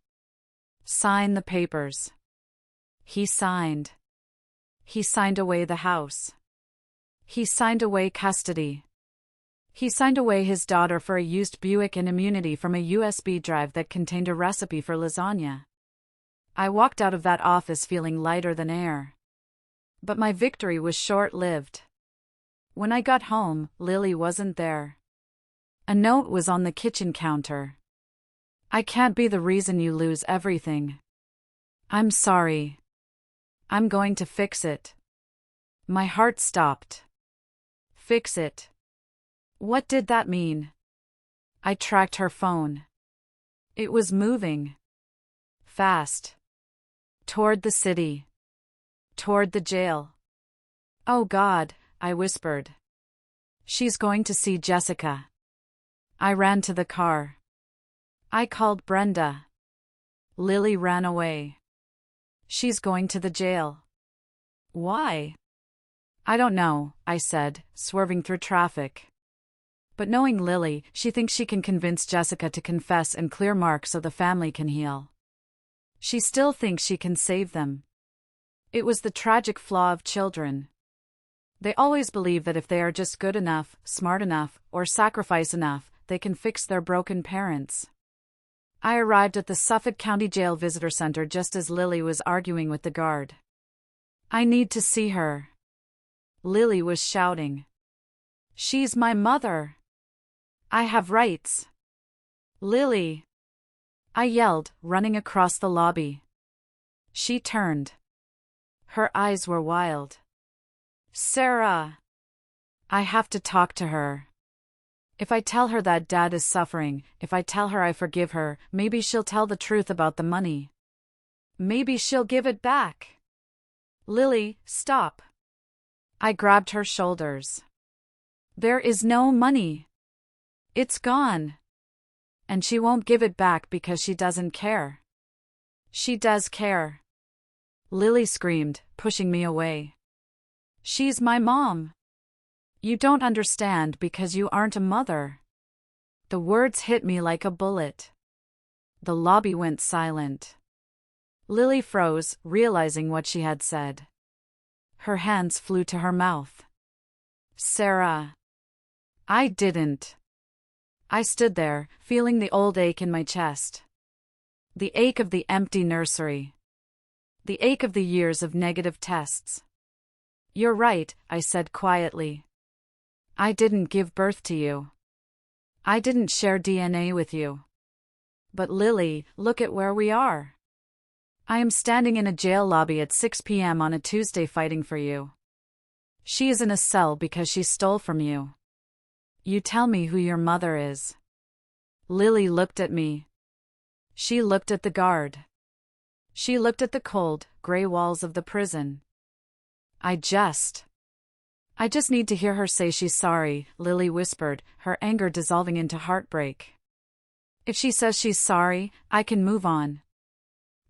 Sign the papers. He signed. He signed away the house. He signed away custody. He signed away his daughter for a used Buick and immunity from a USB drive that contained a recipe for lasagna. I walked out of that office feeling lighter than air. But my victory was short-lived. When I got home, Lily wasn't there. A note was on the kitchen counter. I can't be the reason you lose everything. I'm sorry. I'm going to fix it. My heart stopped. Fix it. What did that mean? I tracked her phone. It was moving. Fast. Toward the city. Toward the jail. Oh God, I whispered. She's going to see Jessica. I ran to the car. I called Brenda. Lily ran away. She's going to the jail. Why? I don't know, I said, swerving through traffic. But knowing Lily, she thinks she can convince Jessica to confess and clear Mark so the family can heal. She still thinks she can save them. It was the tragic flaw of children. They always believe that if they are just good enough, smart enough, or sacrifice enough, they can fix their broken parents. I arrived at the Suffolk County Jail Visitor Center just as Lily was arguing with the guard. I need to see her. Lily was shouting. She's my mother. I have rights. Lily! I yelled, running across the lobby. She turned. Her eyes were wild. Sarah! I have to talk to her. If I tell her that Dad is suffering, if I tell her I forgive her, maybe she'll tell the truth about the money. Maybe she'll give it back. Lily, stop. I grabbed her shoulders. There is no money. It's gone. And she won't give it back because she doesn't care. She does care. Lily screamed, pushing me away. She's my mom. You don't understand because you aren't a mother. The words hit me like a bullet. The lobby went silent. Lily froze, realizing what she had said. Her hands flew to her mouth. Sarah. I didn't. I stood there, feeling the old ache in my chest. The ache of the empty nursery. The ache of the years of negative tests. You're right, I said quietly. I didn't give birth to you. I didn't share DNA with you. But Lily, look at where we are. I am standing in a jail lobby at 6 p.m. on a Tuesday fighting for you. She is in a cell because she stole from you. You tell me who your mother is. Lily looked at me. She looked at the guard. She looked at the cold, gray walls of the prison. I just need to hear her say she's sorry, Lily whispered, her anger dissolving into heartbreak. If she says she's sorry, I can move on.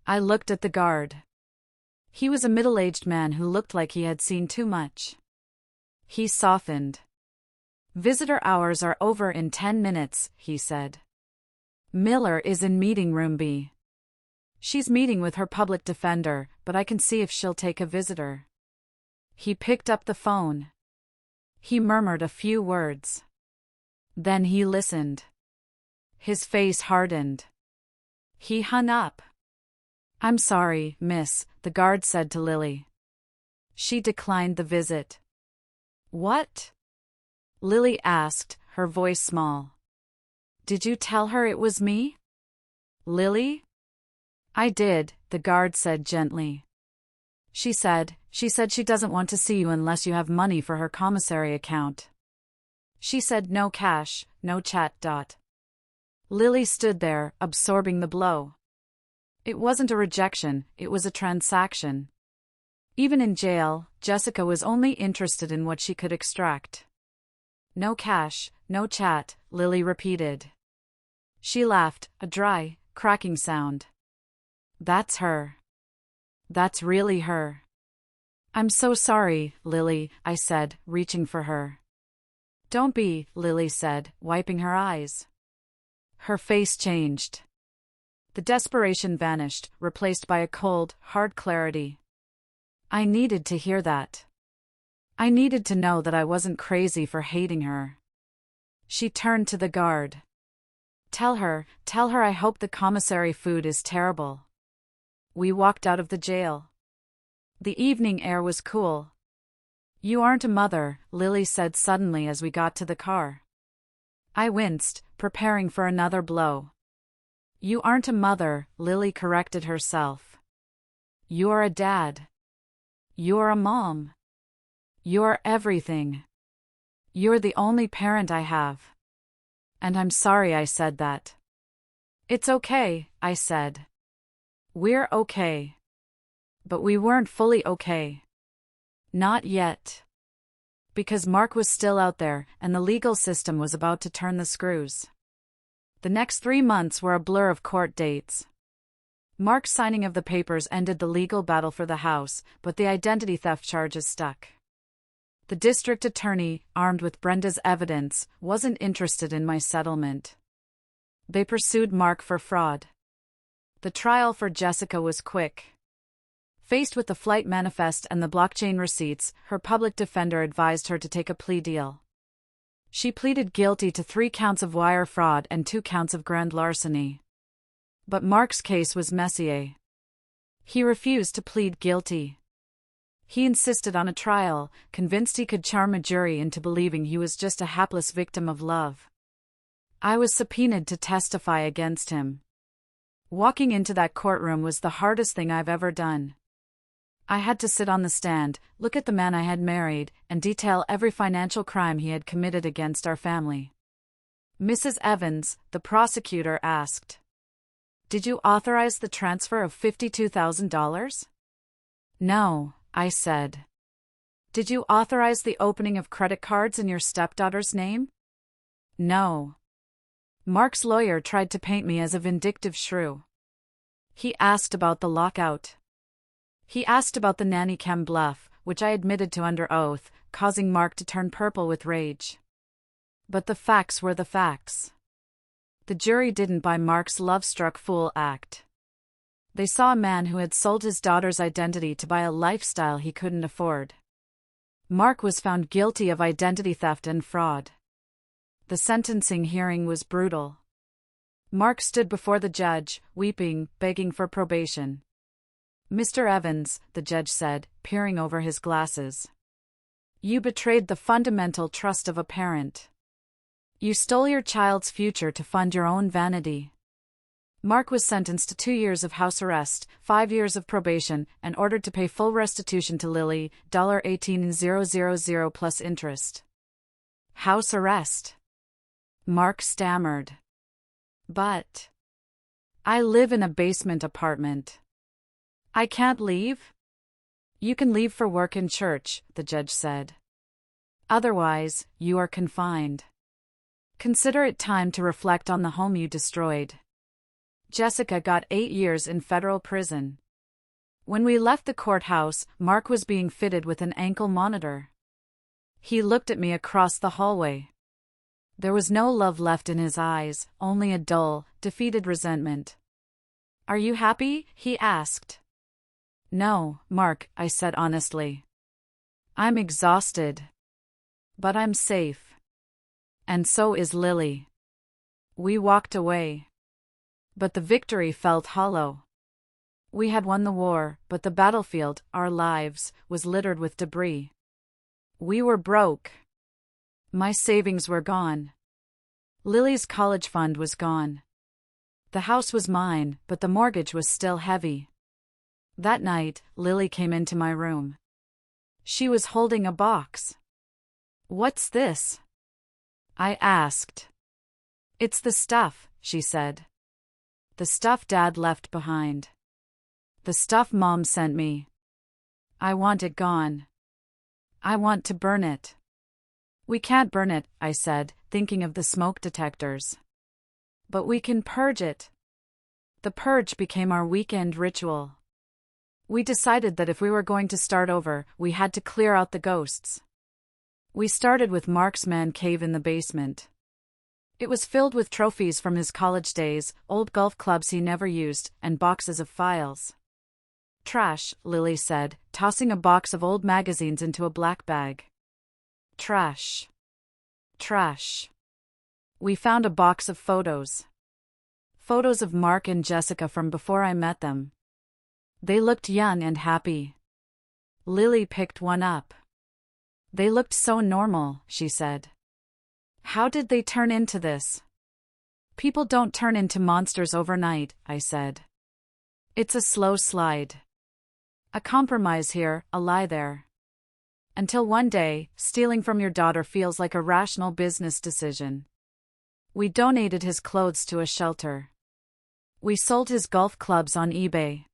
I looked at the guard. He was a middle-aged man who looked like he had seen too much. He softened. Visitor hours are over in 10 minutes, he said. Miller is in meeting room B. She's meeting with her public defender, but I can see if she'll take a visitor. He picked up the phone. He murmured a few words. Then he listened. His face hardened. He hung up. I'm sorry, miss, the guard said to Lily. She declined the visit. What? Lily asked, her voice small. Did you tell her it was me? Lily? I did, the guard said gently. She said she doesn't want to see you unless you have money for her commissary account. She said no cash, no chat. Lily stood there, absorbing the blow. It wasn't a rejection, it was a transaction. Even in jail, Jessica was only interested in what she could extract. No cash, no chat, Lily repeated. She laughed, a dry, cracking sound. That's her. That's really her. I'm so sorry, Lily, I said, reaching for her. Don't be, Lily said, wiping her eyes. Her face changed. The desperation vanished, replaced by a cold, hard clarity. I needed to hear that. I needed to know that I wasn't crazy for hating her. She turned to the guard. Tell her I hope the commissary food is terrible. We walked out of the jail. The evening air was cool. You aren't a mother, Lily said suddenly as we got to the car. I winced, preparing for another blow. You aren't a mother, Lily corrected herself. You're a dad. You're a mom. You're everything. You're the only parent I have. And I'm sorry I said that. It's okay, I said. We're okay. But we weren't fully okay. Not yet. Because Mark was still out there, and the legal system was about to turn the screws. The next 3 months were a blur of court dates. Mark's signing of the papers ended the legal battle for the house, but the identity theft charges stuck. The district attorney, armed with Brenda's evidence, wasn't interested in my settlement. They pursued Mark for fraud. The trial for Jessica was quick. Faced with the flight manifest and the blockchain receipts, her public defender advised her to take a plea deal. She pleaded guilty to 3 counts of wire fraud and 2 counts of grand larceny. But Mark's case was messier. He refused to plead guilty. He insisted on a trial, convinced he could charm a jury into believing he was just a hapless victim of love. I was subpoenaed to testify against him. Walking into that courtroom was the hardest thing I've ever done. I had to sit on the stand, look at the man I had married, and detail every financial crime he had committed against our family. Mrs. Evans, the prosecutor, asked, "Did you authorize the transfer of $52,000? No, I said. Did you authorize the opening of credit cards in your stepdaughter's name? No. Mark's lawyer tried to paint me as a vindictive shrew. He asked about the lockout. He asked about the nanny cam bluff, which I admitted to under oath, causing Mark to turn purple with rage. But the facts were the facts. The jury didn't buy Mark's love-struck fool act. They saw a man who had sold his daughter's identity to buy a lifestyle he couldn't afford. Mark was found guilty of identity theft and fraud. The sentencing hearing was brutal. Mark stood before the judge, weeping, begging for probation. "Mr. Evans," the judge said, peering over his glasses. "You betrayed the fundamental trust of a parent. You stole your child's future to fund your own vanity." Mark was sentenced to 2 years of house arrest, 5 years of probation, and ordered to pay full restitution to Lily, $18,000 plus interest. House arrest? Mark stammered. But I live in a basement apartment. I can't leave? You can leave for work and church, the judge said. Otherwise, you are confined. Consider it time to reflect on the home you destroyed. Jessica got 8 years in federal prison. When we left the courthouse, Mark was being fitted with an ankle monitor. He looked at me across the hallway. There was no love left in his eyes, only a dull, defeated resentment. "Are you happy?" he asked. "No, Mark," I said honestly. "I'm exhausted. But I'm safe. And so is Lily." We walked away. But the victory felt hollow. We had won the war, but the battlefield, our lives, was littered with debris. We were broke. My savings were gone. Lily's college fund was gone. The house was mine, but the mortgage was still heavy. That night, Lily came into my room. She was holding a box. "What's this?" I asked. "It's the stuff," she said. "The stuff Dad left behind. The stuff Mom sent me. I want it gone. I want to burn it." "We can't burn it," I said, thinking of the smoke detectors. "But we can purge it." The purge became our weekend ritual. We decided that if we were going to start over, we had to clear out the ghosts. We started with Mark's man cave in the basement. It was filled with trophies from his college days, old golf clubs he never used, and boxes of files. Trash, Lily said, tossing a box of old magazines into a black bag. Trash. Trash. We found a box of photos. Photos of Mark and Jessica from before I met them. They looked young and happy. Lily picked one up. They looked so normal, she said. How did they turn into this? People don't turn into monsters overnight, I said. It's a slow slide. A compromise here, a lie there. Until one day, stealing from your daughter feels like a rational business decision. We donated his clothes to a shelter. We sold his golf clubs on eBay.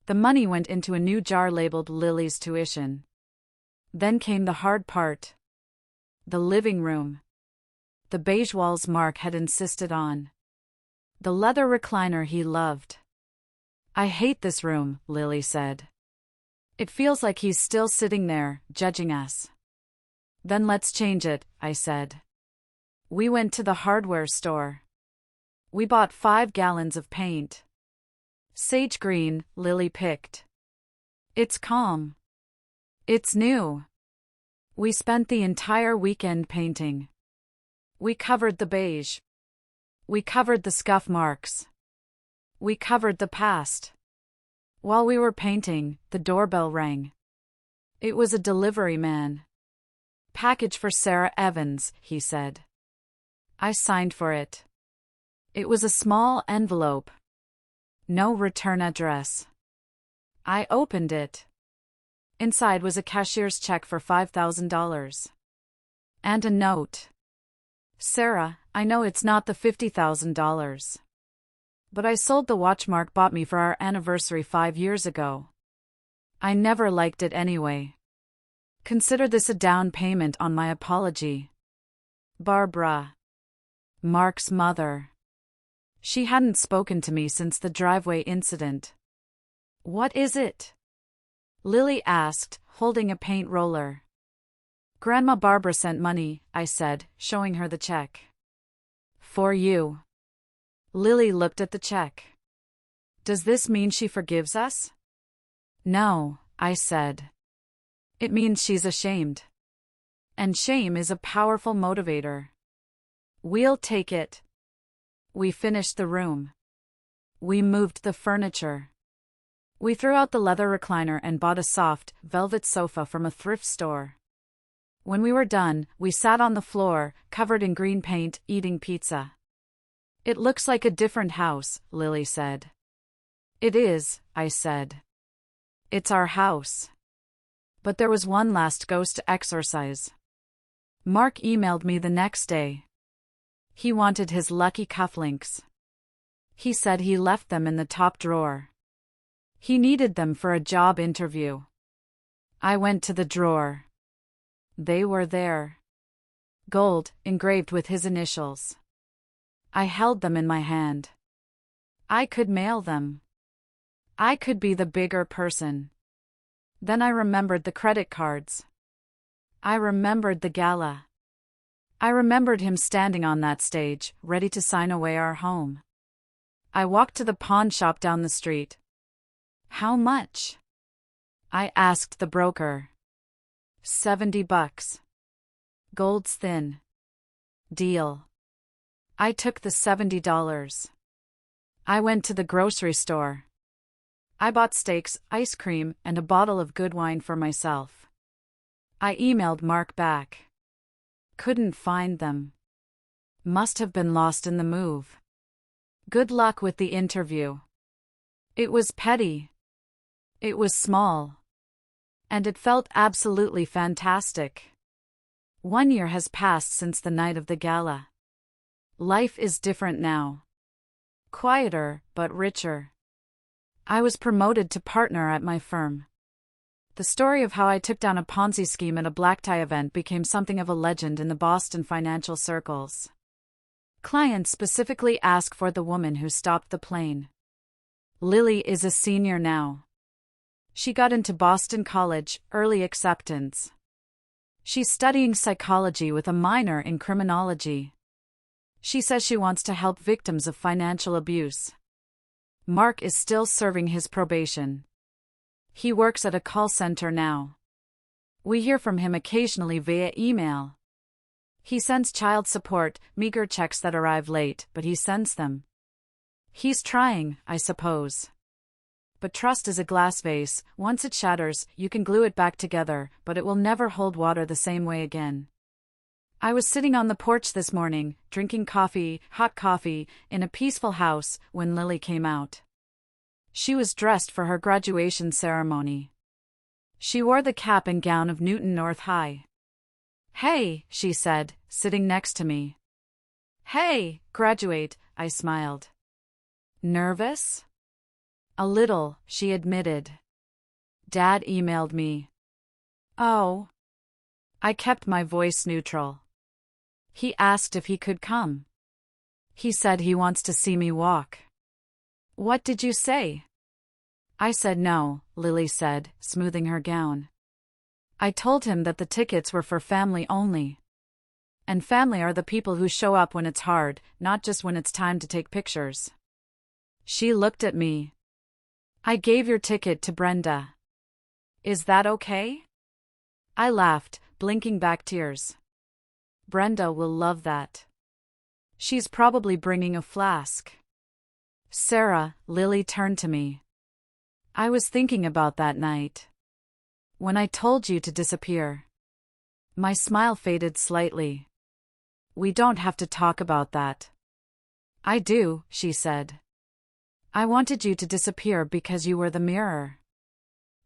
The money went into a new jar labeled Lily's tuition. Then came the hard part. The living room. The beige walls Mark had insisted on. The leather recliner he loved. I hate this room, Lily said. It feels like he's still sitting there, judging us. Then let's change it, I said. We went to the hardware store. We bought 5 gallons of paint. Sage green, Lily picked. It's calm. It's new. We spent the entire weekend painting. We covered the beige. We covered the scuff marks. We covered the past. While we were painting, the doorbell rang. It was a delivery man. Package for Sarah Evans, he said. I signed for it. It was a small envelope. No return address. I opened it. Inside was a cashier's check for $5,000. And a note. Sarah, I know it's not the $50,000. But I sold the watch Mark bought me for our anniversary 5 years ago. I never liked it anyway. Consider this a down payment on my apology. Barbara. Mark's mother. She hadn't spoken to me since the driveway incident. What is it? Lily asked, holding a paint roller. Grandma Barbara sent money, I said, showing her the check. For you. Lily looked at the check. Does this mean she forgives us? No, I said. It means she's ashamed. And shame is a powerful motivator. We'll take it. We finished the room. We moved the furniture. We threw out the leather recliner and bought a soft, velvet sofa from a thrift store. When we were done, we sat on the floor, covered in green paint, eating pizza. It looks like a different house, Lily said. It is, I said. It's our house. But there was one last ghost to exorcise. Mark emailed me the next day. He wanted his lucky cufflinks. He said he left them in the top drawer. He needed them for a job interview. I went to the drawer. They were there. Gold, engraved with his initials. I held them in my hand. I could mail them. I could be the bigger person. Then I remembered the credit cards. I remembered the gala. I remembered him standing on that stage, ready to sign away our home. I walked to the pawn shop down the street. How much? I asked the broker. $70. Gold's thin. Deal. I took the $70. I went to the grocery store. I bought steaks, ice cream, and a bottle of good wine for myself. I emailed Mark back. Couldn't find them. Must have been lost in the move. Good luck with the interview. It was petty. It was small. And it felt absolutely fantastic. 1 year has passed since the night of the gala. Life is different now. Quieter, but richer. I was promoted to partner at my firm. The story of how I took down a Ponzi scheme at a black tie event became something of a legend in the Boston financial circles. Clients specifically ask for the woman who stopped the plane. Lily is a senior now. She got into Boston College, early acceptance. She's studying psychology with a minor in criminology. She says she wants to help victims of financial abuse. Mark is still serving his probation. He works at a call center now. We hear from him occasionally via email. He sends child support, meager checks that arrive late, but he sends them. He's trying, I suppose. But trust is a glass vase. Once it shatters, you can glue it back together, but it will never hold water the same way again. I was sitting on the porch this morning, drinking coffee, hot coffee, in a peaceful house, when Lily came out. She was dressed for her graduation ceremony. She wore the cap and gown of Newton North High. "Hey," she said, sitting next to me. "Hey, graduate," I smiled. "Nervous?" "A little," she admitted. "Dad emailed me." "Oh." I kept my voice neutral. "He asked if he could come. He said he wants to see me walk." "What did you say?" "I said no," Lily said, smoothing her gown. "I told him that the tickets were for family only. And family are the people who show up when it's hard, not just when it's time to take pictures." She looked at me. "I gave your ticket to Brenda. Is that okay?" I laughed, blinking back tears. "Brenda will love that. She's probably bringing a flask." "Sarah," Lily turned to me. "I was thinking about that night. When I told you to disappear." My smile faded slightly. "We don't have to talk about that." "I do," she said. "I wanted you to disappear because you were the mirror.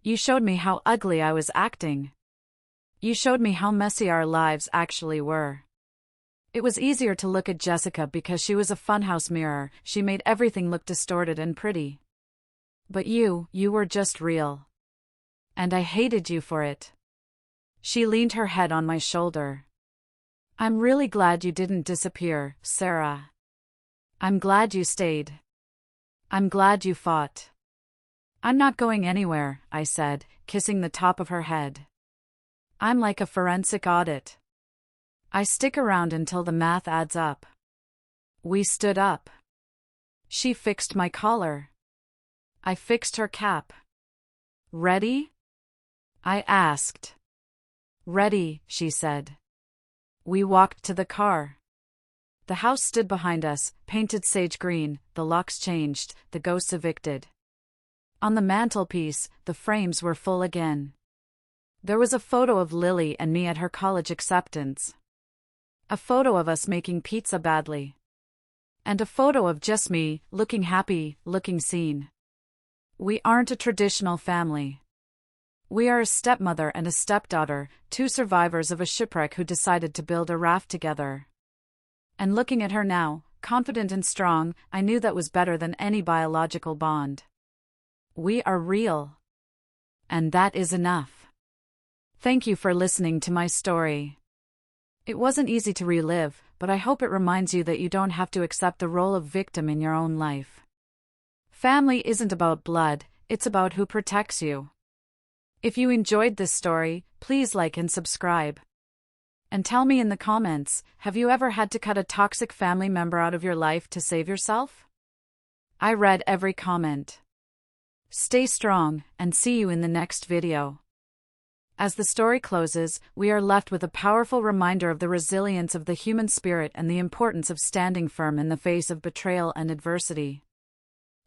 You showed me how ugly I was acting. You showed me how messy our lives actually were. It was easier to look at Jessica because she was a funhouse mirror. She made everything look distorted and pretty. But you were just real. And I hated you for it." She leaned her head on my shoulder. "I'm really glad you didn't disappear, Sarah. I'm glad you stayed. I'm glad you fought." "I'm not going anywhere," I said, kissing the top of her head. "I'm like a forensic audit. I stick around until the math adds up." We stood up. She fixed my collar. I fixed her cap. "Ready?" I asked. "Ready," she said. We walked to the car. The house stood behind us, painted sage green, the locks changed, the ghosts evicted. On the mantelpiece, the frames were full again. There was a photo of Lily and me at her college acceptance. A photo of us making pizza badly. And a photo of just me, looking happy, looking seen. We aren't a traditional family. We are a stepmother and a stepdaughter, two survivors of a shipwreck who decided to build a raft together. And looking at her now, confident and strong, I knew that was better than any biological bond. We are real. And that is enough. Thank you for listening to my story. It wasn't easy to relive, but I hope it reminds you that you don't have to accept the role of victim in your own life. Family isn't about blood, it's about who protects you. If you enjoyed this story, please like and subscribe. And tell me in the comments, have you ever had to cut a toxic family member out of your life to save yourself? I read every comment. Stay strong, and see you in the next video. As the story closes, we are left with a powerful reminder of the resilience of the human spirit and the importance of standing firm in the face of betrayal and adversity.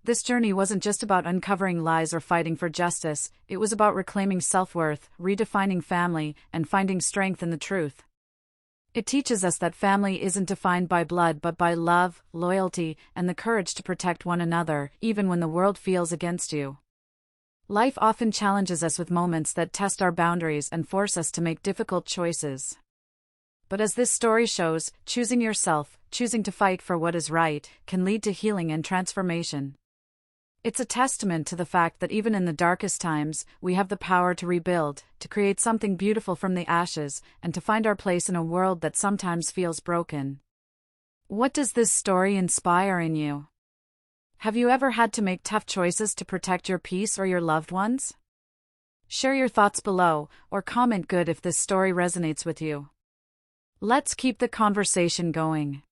This journey wasn't just about uncovering lies or fighting for justice, it was about reclaiming self-worth, redefining family, and finding strength in the truth. It teaches us that family isn't defined by blood but by love, loyalty, and the courage to protect one another, even when the world feels against you. Life often challenges us with moments that test our boundaries and force us to make difficult choices. But as this story shows, choosing yourself, choosing to fight for what is right, can lead to healing and transformation. It's a testament to the fact that even in the darkest times, we have the power to rebuild, to create something beautiful from the ashes, and to find our place in a world that sometimes feels broken. What does this story inspire in you? Have you ever had to make tough choices to protect your peace or your loved ones? Share your thoughts below, or comment good if this story resonates with you. Let's keep the conversation going.